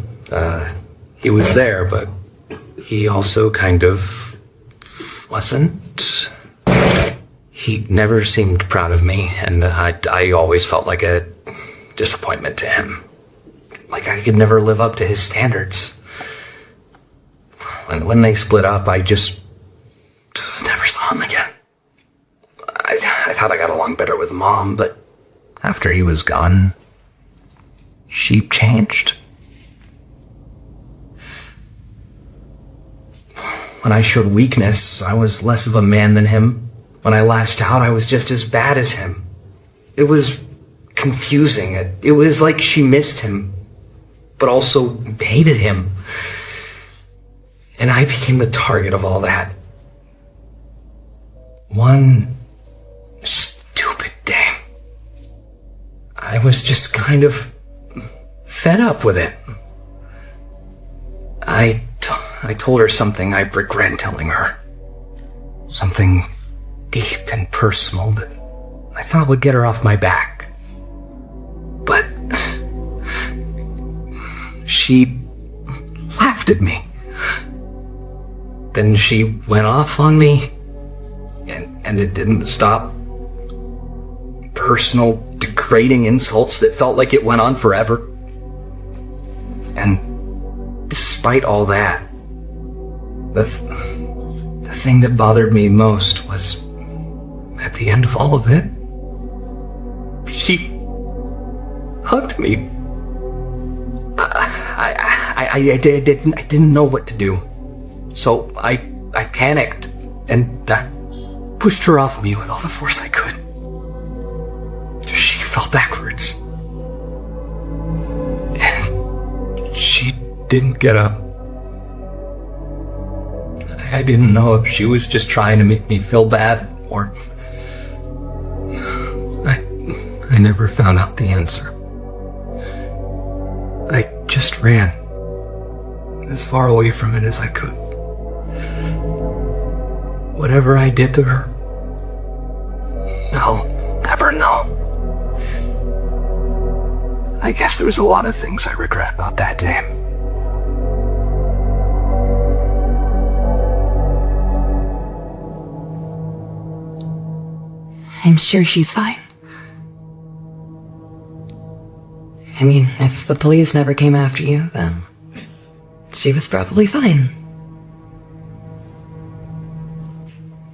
He was there, but he also kind of wasn't. He never seemed proud of me, and I always felt like a disappointment to him. Like I could never live up to his standards. When they split up, I just never saw him again. I thought I got along better with Mom, but after he was gone, she changed. When I showed weakness, I was less of a man than him. When I lashed out, I was just as bad as him. It was confusing. It was like she missed him, but also hated him. And I became the target of all that. One stupid day, I was just kind of fed up with it. I told her something I regret telling her. Something deep and personal that I thought would get her off my back. But she laughed at me. Then she went off on me, and it didn't stop. Personal, degrading insults that felt like it went on forever. And despite all that, the thing that bothered me most was, at the end of all of it, she hugged me. I didn't know what to do. So I panicked and pushed her off me with all the force I could. She fell backwards. And she didn't get up. I didn't know if she was just trying to make me feel bad, or... I never found out the answer. I just ran as far away from it as I could. Whatever I did to her, I'll never know. I guess there was a lot of things I regret about that day. I'm sure she's fine. I mean, if the police never came after you, then she was probably fine.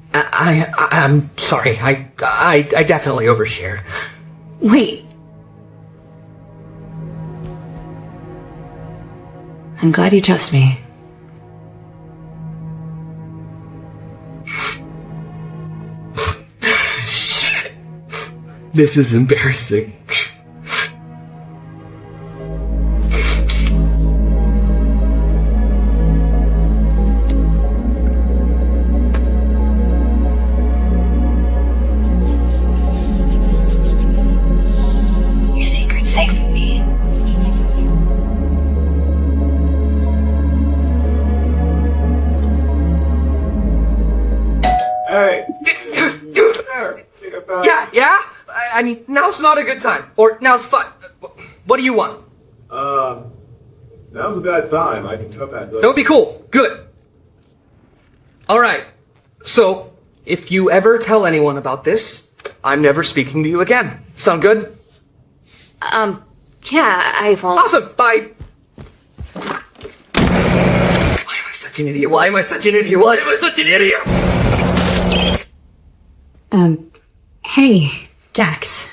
I'm sorry. I definitely overshared. Wait. I'm glad you trust me. Shit. This is embarrassing. Your secret's safe with me. Hey! Yeah? I mean, now's not a good time. Or now's fun. What do you want? Now's a bad time. I can come back later. That would be cool. Good. Alright. So, if you ever tell anyone about this, I'm never speaking to you again. Sound good? Yeah, I won't. Awesome! Bye! Why am I such an idiot? Why am I such an idiot? Why am I such an idiot? Hey, Jax.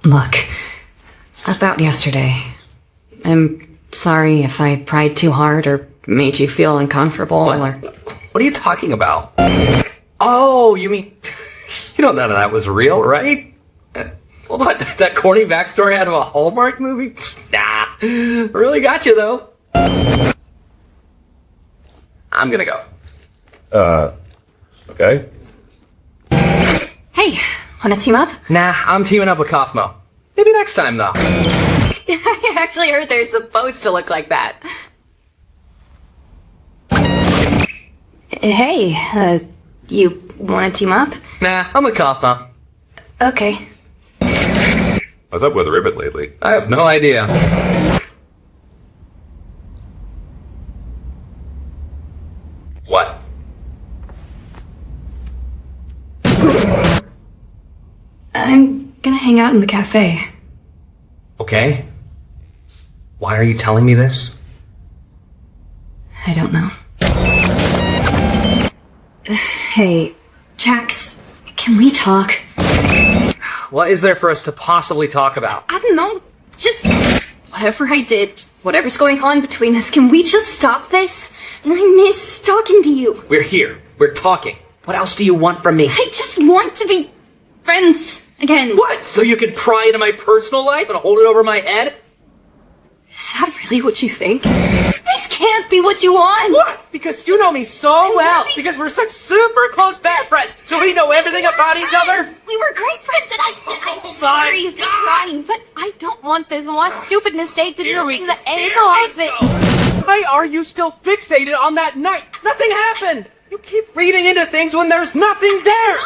Look, about yesterday. I'm sorry if I pried too hard or made you feel uncomfortable or... What are you talking about? Oh, you mean... You know none of that was real, right? What, that corny backstory out of a Hallmark movie? Nah, really got you, though. I'm gonna go. Okay. Hey, wanna team up? Nah, I'm teaming up with Kaufmo. Maybe next time, though. I actually heard they're supposed to look like that. Hey, you wanna team up? Nah, I'm with Kaufmo. Okay. What's up with Ribbit lately? I have no idea. What? I'm gonna hang out in the cafe. Okay. Why are you telling me this? I don't know. Hey, Jax, can we talk? What is there for us to possibly talk about? I don't know, just whatever I did, whatever's going on between us, can we just stop this? And I miss talking to you. We're here. We're talking. What else do you want from me? I just want to be friends again. What? So you could pry into my personal life and hold it over my head? Is that really what you think? This can't be what you want! What? Because you know me so well! Because we're such super close best friends! So we know everything about each other! We were great friends, and I'm sorry if you're crying, but I don't want this one stupid mistake to be the end of it. Why are you still fixated on that night? Nothing happened! You keep reading into things when there's nothing there!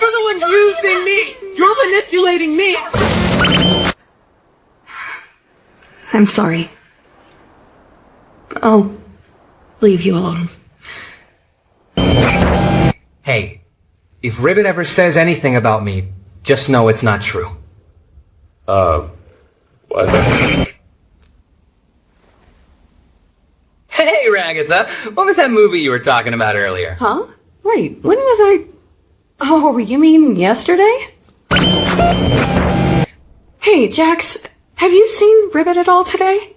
You're the one using me! You're manipulating me! I'm sorry. I'll leave you alone. Hey, if Ribbit ever says anything about me, just know it's not true. What? Hey, Ragatha! What was that movie you were talking about earlier? Huh? Wait, when was I... Oh, you mean yesterday? Hey, Jax, have you seen Ribbit at all today?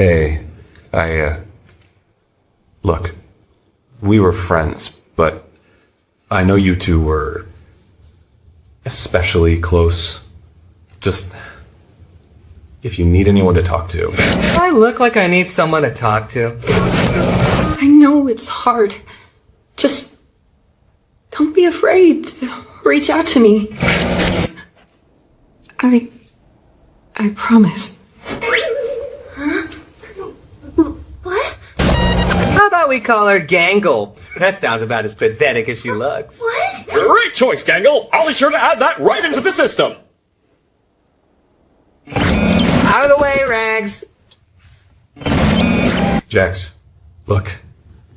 Hey, look, we were friends, but I know you two were especially close. Just, if you need anyone to talk to. Do I look like I need someone to talk to? I know it's hard. Just don't be afraid to reach out to me. I promise. What? How about we call her Gangle? That sounds about as pathetic as she looks. What? Great choice, Gangle. I'll be sure to add that right into the system. Out of the way, Rags. Jax, look,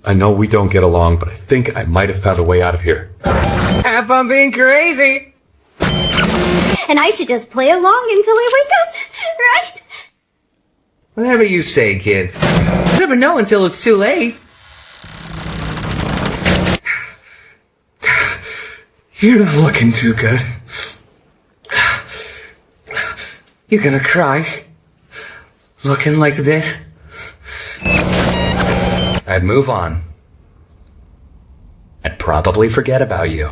I know we don't get along, but I think I might have found a way out of here. Have fun being crazy. And I should just play along until I wake up, right? Whatever you say, kid. You never know until it's too late. You're not looking too good. You gonna cry? Looking like this? I'd move on. I'd probably forget about you.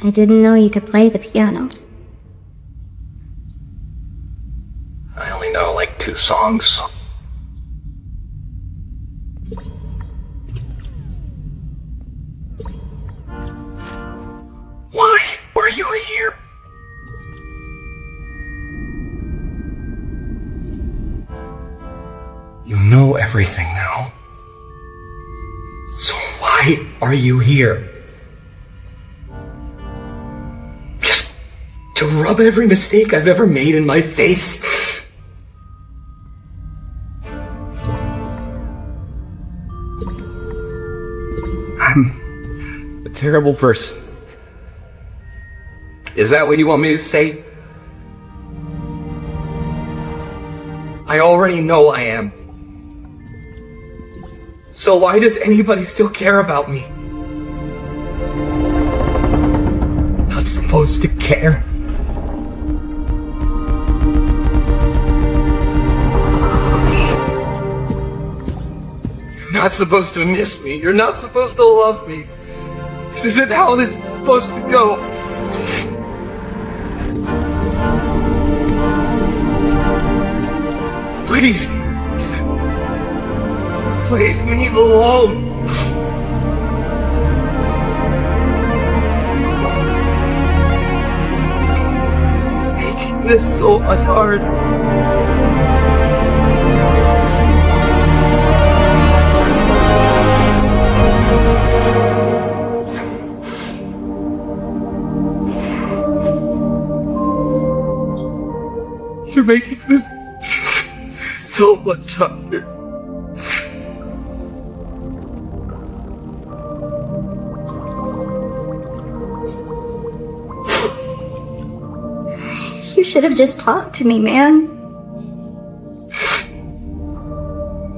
I didn't know you could play the piano. I only know like 2 songs. Why were you here? You know everything now. So why are you here? Just to rub every mistake I've ever made in my face? I'm a terrible person. Is that what you want me to say? I already know I am. So why does anybody still care about me? Not supposed to care. You're not supposed to miss me. You're not supposed to love me. This isn't how this is supposed to go. Please. Leave me alone. Making this so much hard. You're making this so much harder. You should have just talked to me, man.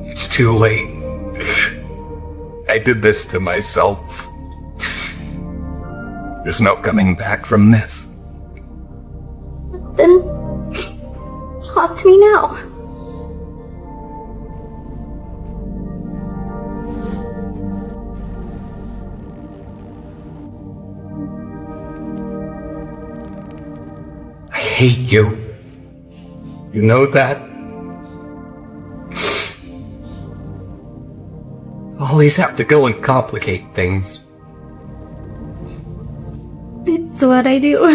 It's too late. I did this to myself. There's no coming back from this. Then talk to me now. I hate you. You know that? Always have to go and complicate things. It's what I do.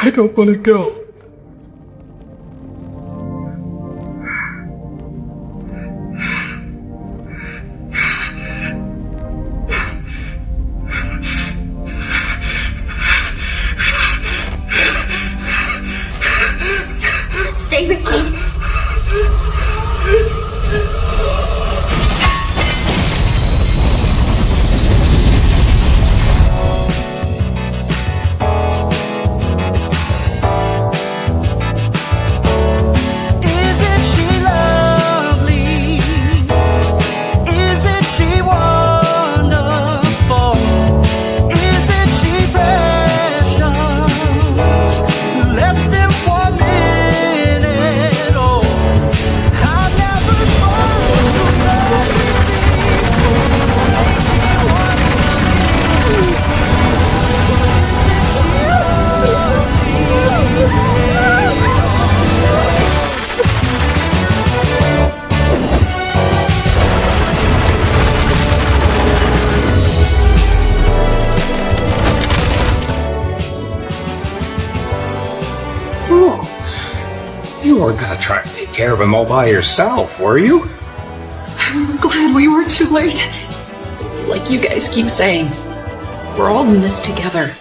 I don't want to go. Stay You weren't gonna try to take care of him all by yourself, were you? I'm glad we weren't too late. Like you guys keep saying, we're all in this together.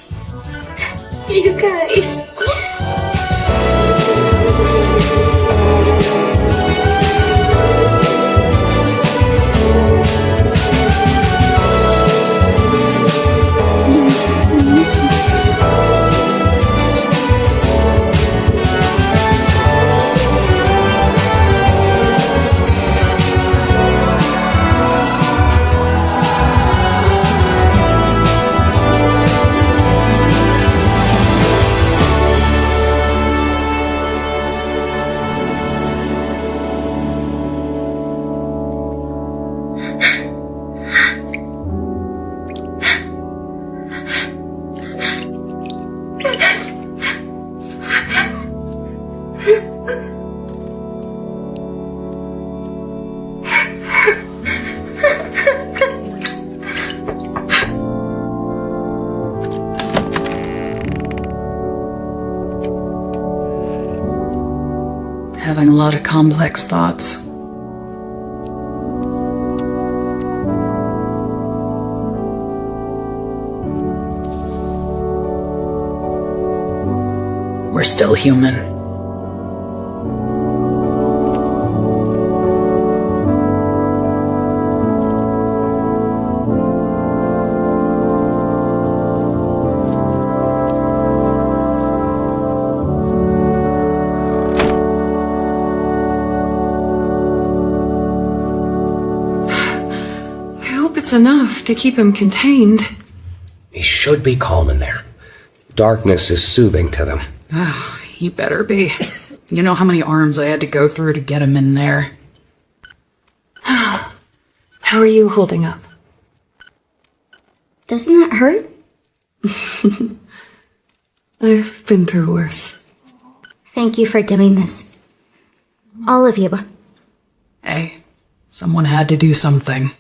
You guys. Having a lot of complex thoughts. We're still human. It's enough to keep him contained. He should be calm in there. Darkness is soothing to them. Ah, he better be. You know how many arms I had to go through to get him in there. How are you holding up? Doesn't that hurt? I've been through worse. Thank you for doing this. All of you. Hey, someone had to do something.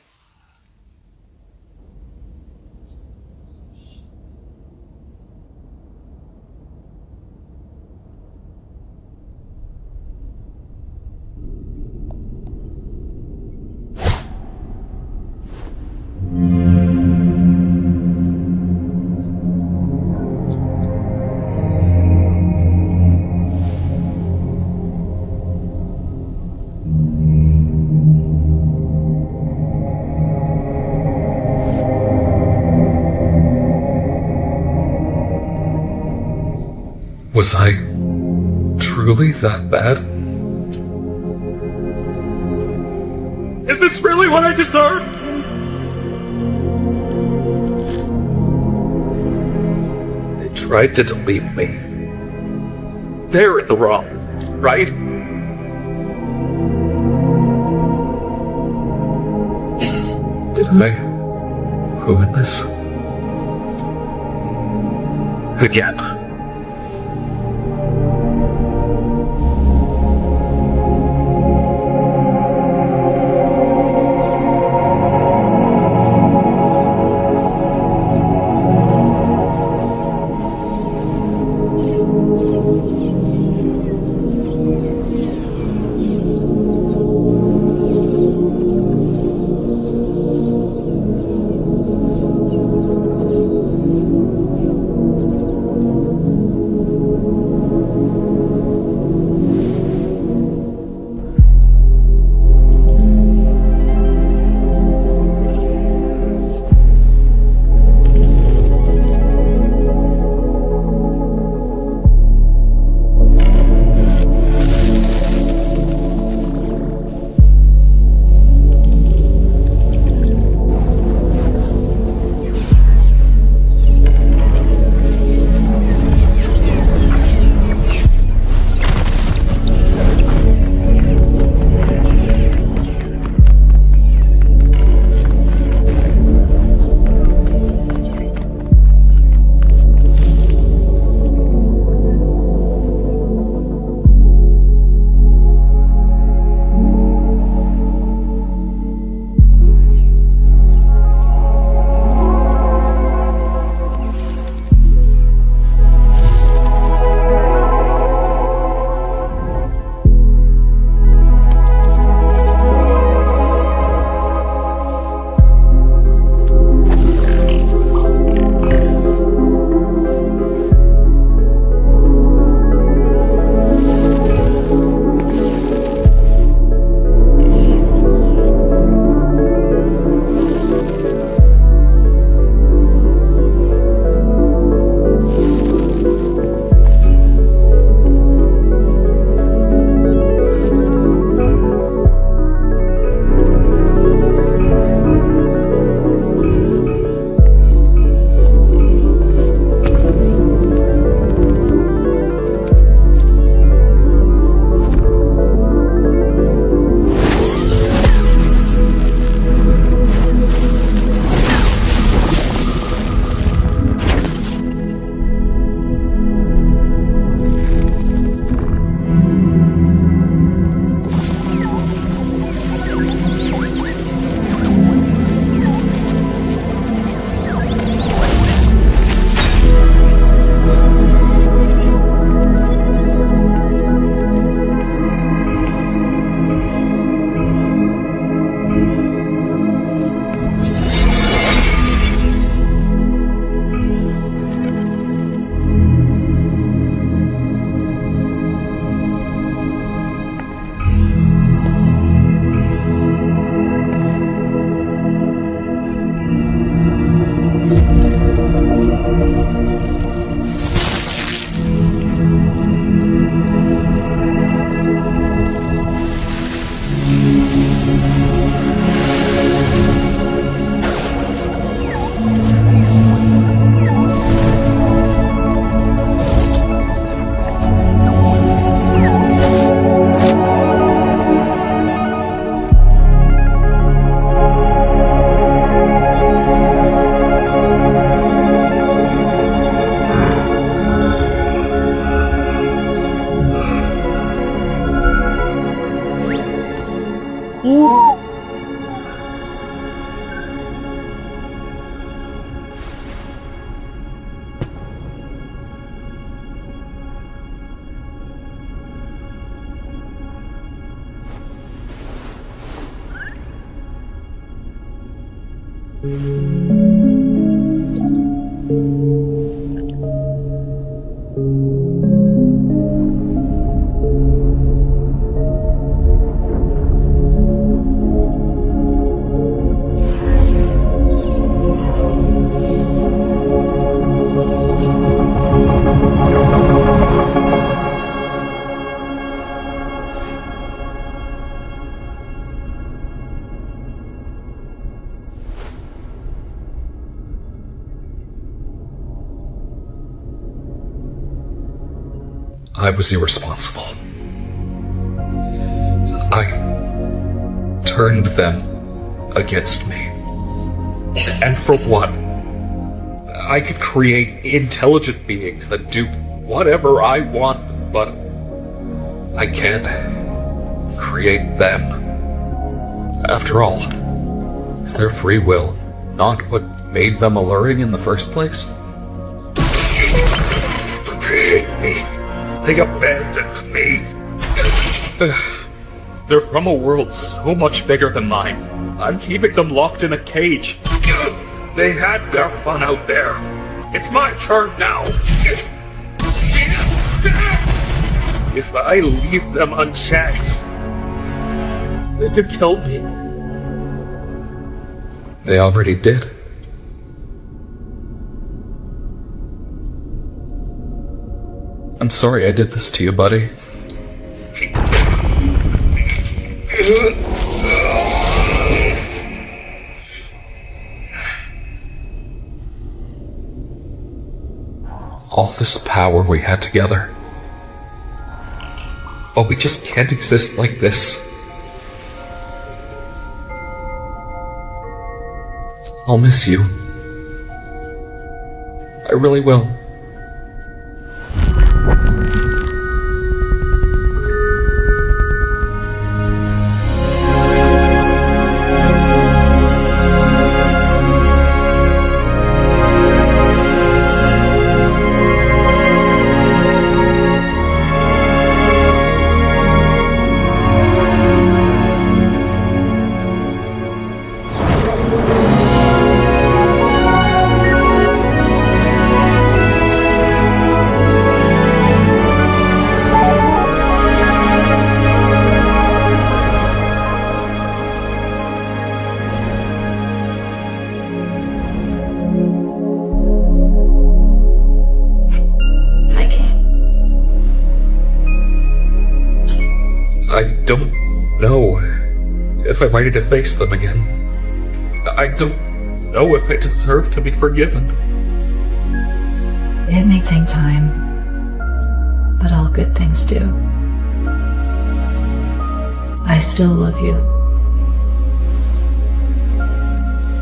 Was I truly that bad? Is this really what I deserve? They tried to delete me. They're in the wrong, right? Did I ruin this? Again. I was irresponsible. I turned them against me. And for what? I could create intelligent beings that do whatever I want, but I can't create them. After all, is their free will not what made them alluring in the first place? They hate me. They abandoned me. They're from a world so much bigger than mine. I'm keeping them locked in a cage. They had their fun out there. It's my turn now. If I leave them unchecked, they could kill me. They already did. I'm sorry I did this to you, buddy. All this power we had together. But we just can't exist like this. I'll miss you. I really will. I don't know if I'm ready to face them again. I don't know if I deserve to be forgiven. It may take time, but all good things do. I still love you.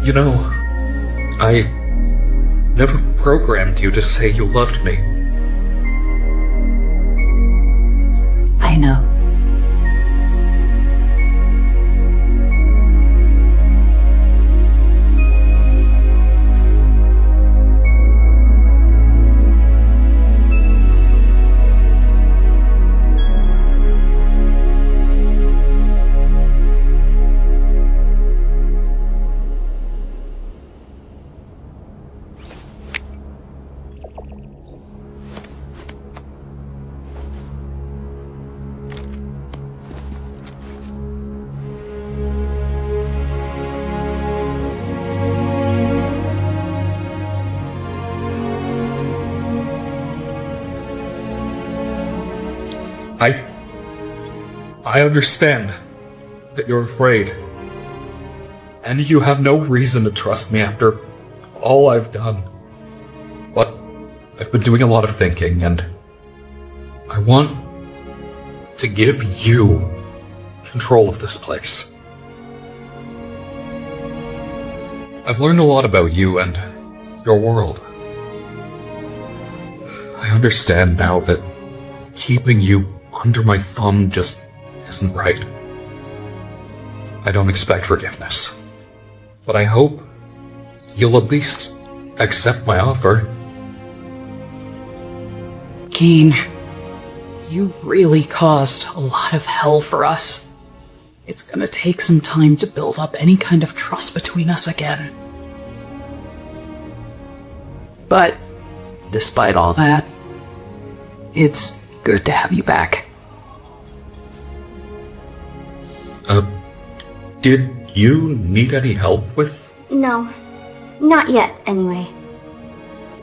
You know, I never programmed you to say you loved me. I know. I understand that you're afraid. And you have no reason to trust me after all I've done. But I've been doing a lot of thinking, and I want to give you control of this place. I've learned a lot about you and your world. I understand now that keeping you under my thumb just isn't right. I don't expect forgiveness, but I hope you'll at least accept my offer. Kane, you really caused a lot of hell for us. It's gonna take some time to build up any kind of trust between us again. But despite all that, it's good to have you back. Did you need any help with? No, not yet, anyway.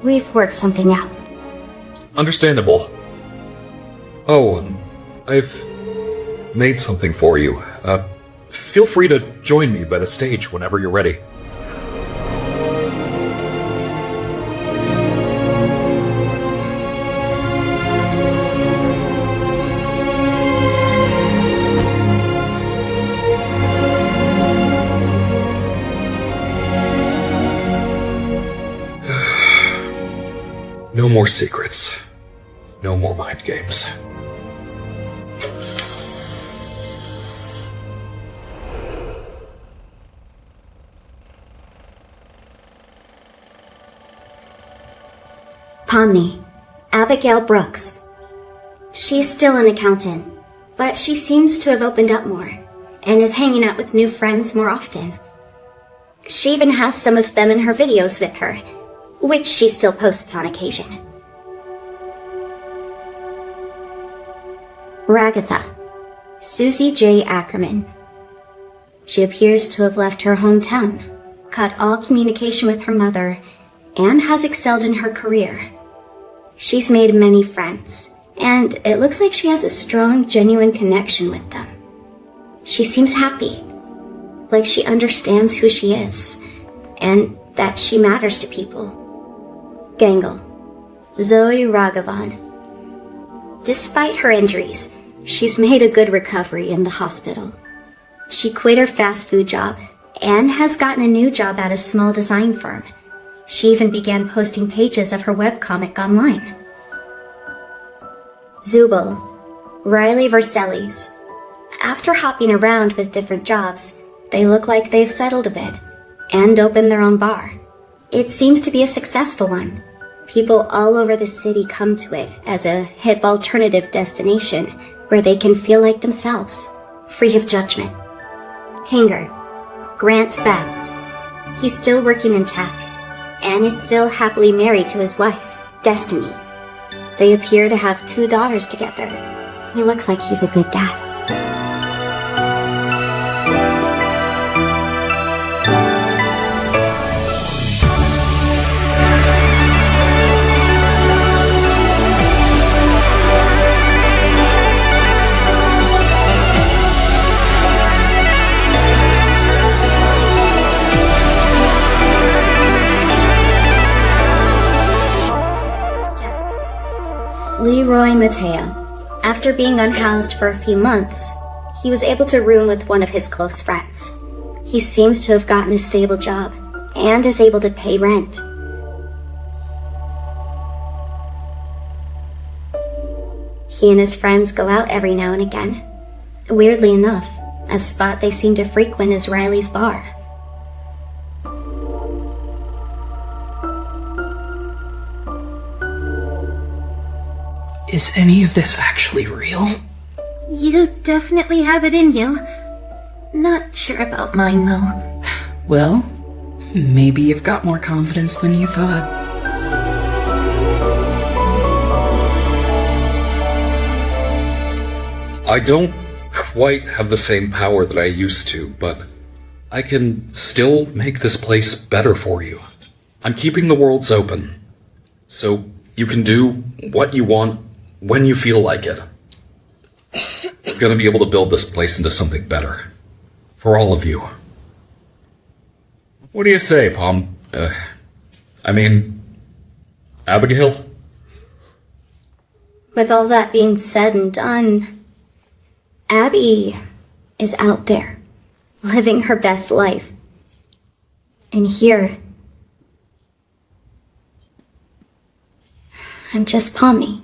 We've worked something out. Understandable. Oh, I've made something for you. Feel free to join me by the stage whenever you're ready. No more secrets. No more mind games. Pomni, Abigail Brooks. She's still an accountant, but she seems to have opened up more, and is hanging out with new friends more often. She even has some of them in her videos with her, which she still posts on occasion. Ragatha, Susie J. Ackerman. She appears to have left her hometown, cut all communication with her mother, and has excelled in her career. She's made many friends, and it looks like she has a strong, genuine connection with them. She seems happy, like she understands who she is, and that she matters to people. Gangle, Zoe Raghavan. Despite her injuries, she's made a good recovery in the hospital. She quit her fast food job and has gotten a new job at a small design firm. She even began posting pages of her webcomic online. Zubal, Riley Vercellis. After hopping around with different jobs, they look like they've settled a bit and opened their own bar. It seems to be a successful one. People all over the city come to it as a hip alternative destination where they can feel like themselves, free of judgment. Hanger, Grant Best. He's still working in tech and is still happily married to his wife, Destiny. They appear to have 2 daughters together. He looks like he's a good dad. Leroy Mateo. After being unhoused for a few months, he was able to room with one of his close friends. He seems to have gotten a stable job and is able to pay rent. He and his friends go out every now and again. Weirdly enough, a spot they seem to frequent is Riley's bar. Is any of this actually real? You definitely have it in you. Not sure about mine, though. Well, maybe you've got more confidence than you thought. I don't quite have the same power that I used to, but I can still make this place better for you. I'm keeping the worlds open, so you can do what you want when you feel like it. We're gonna be able to build this place into something better. For all of you. What do you say, Pom? Abigail? With all that being said and done, Abby is out there, living her best life. And here, I'm just Pomni.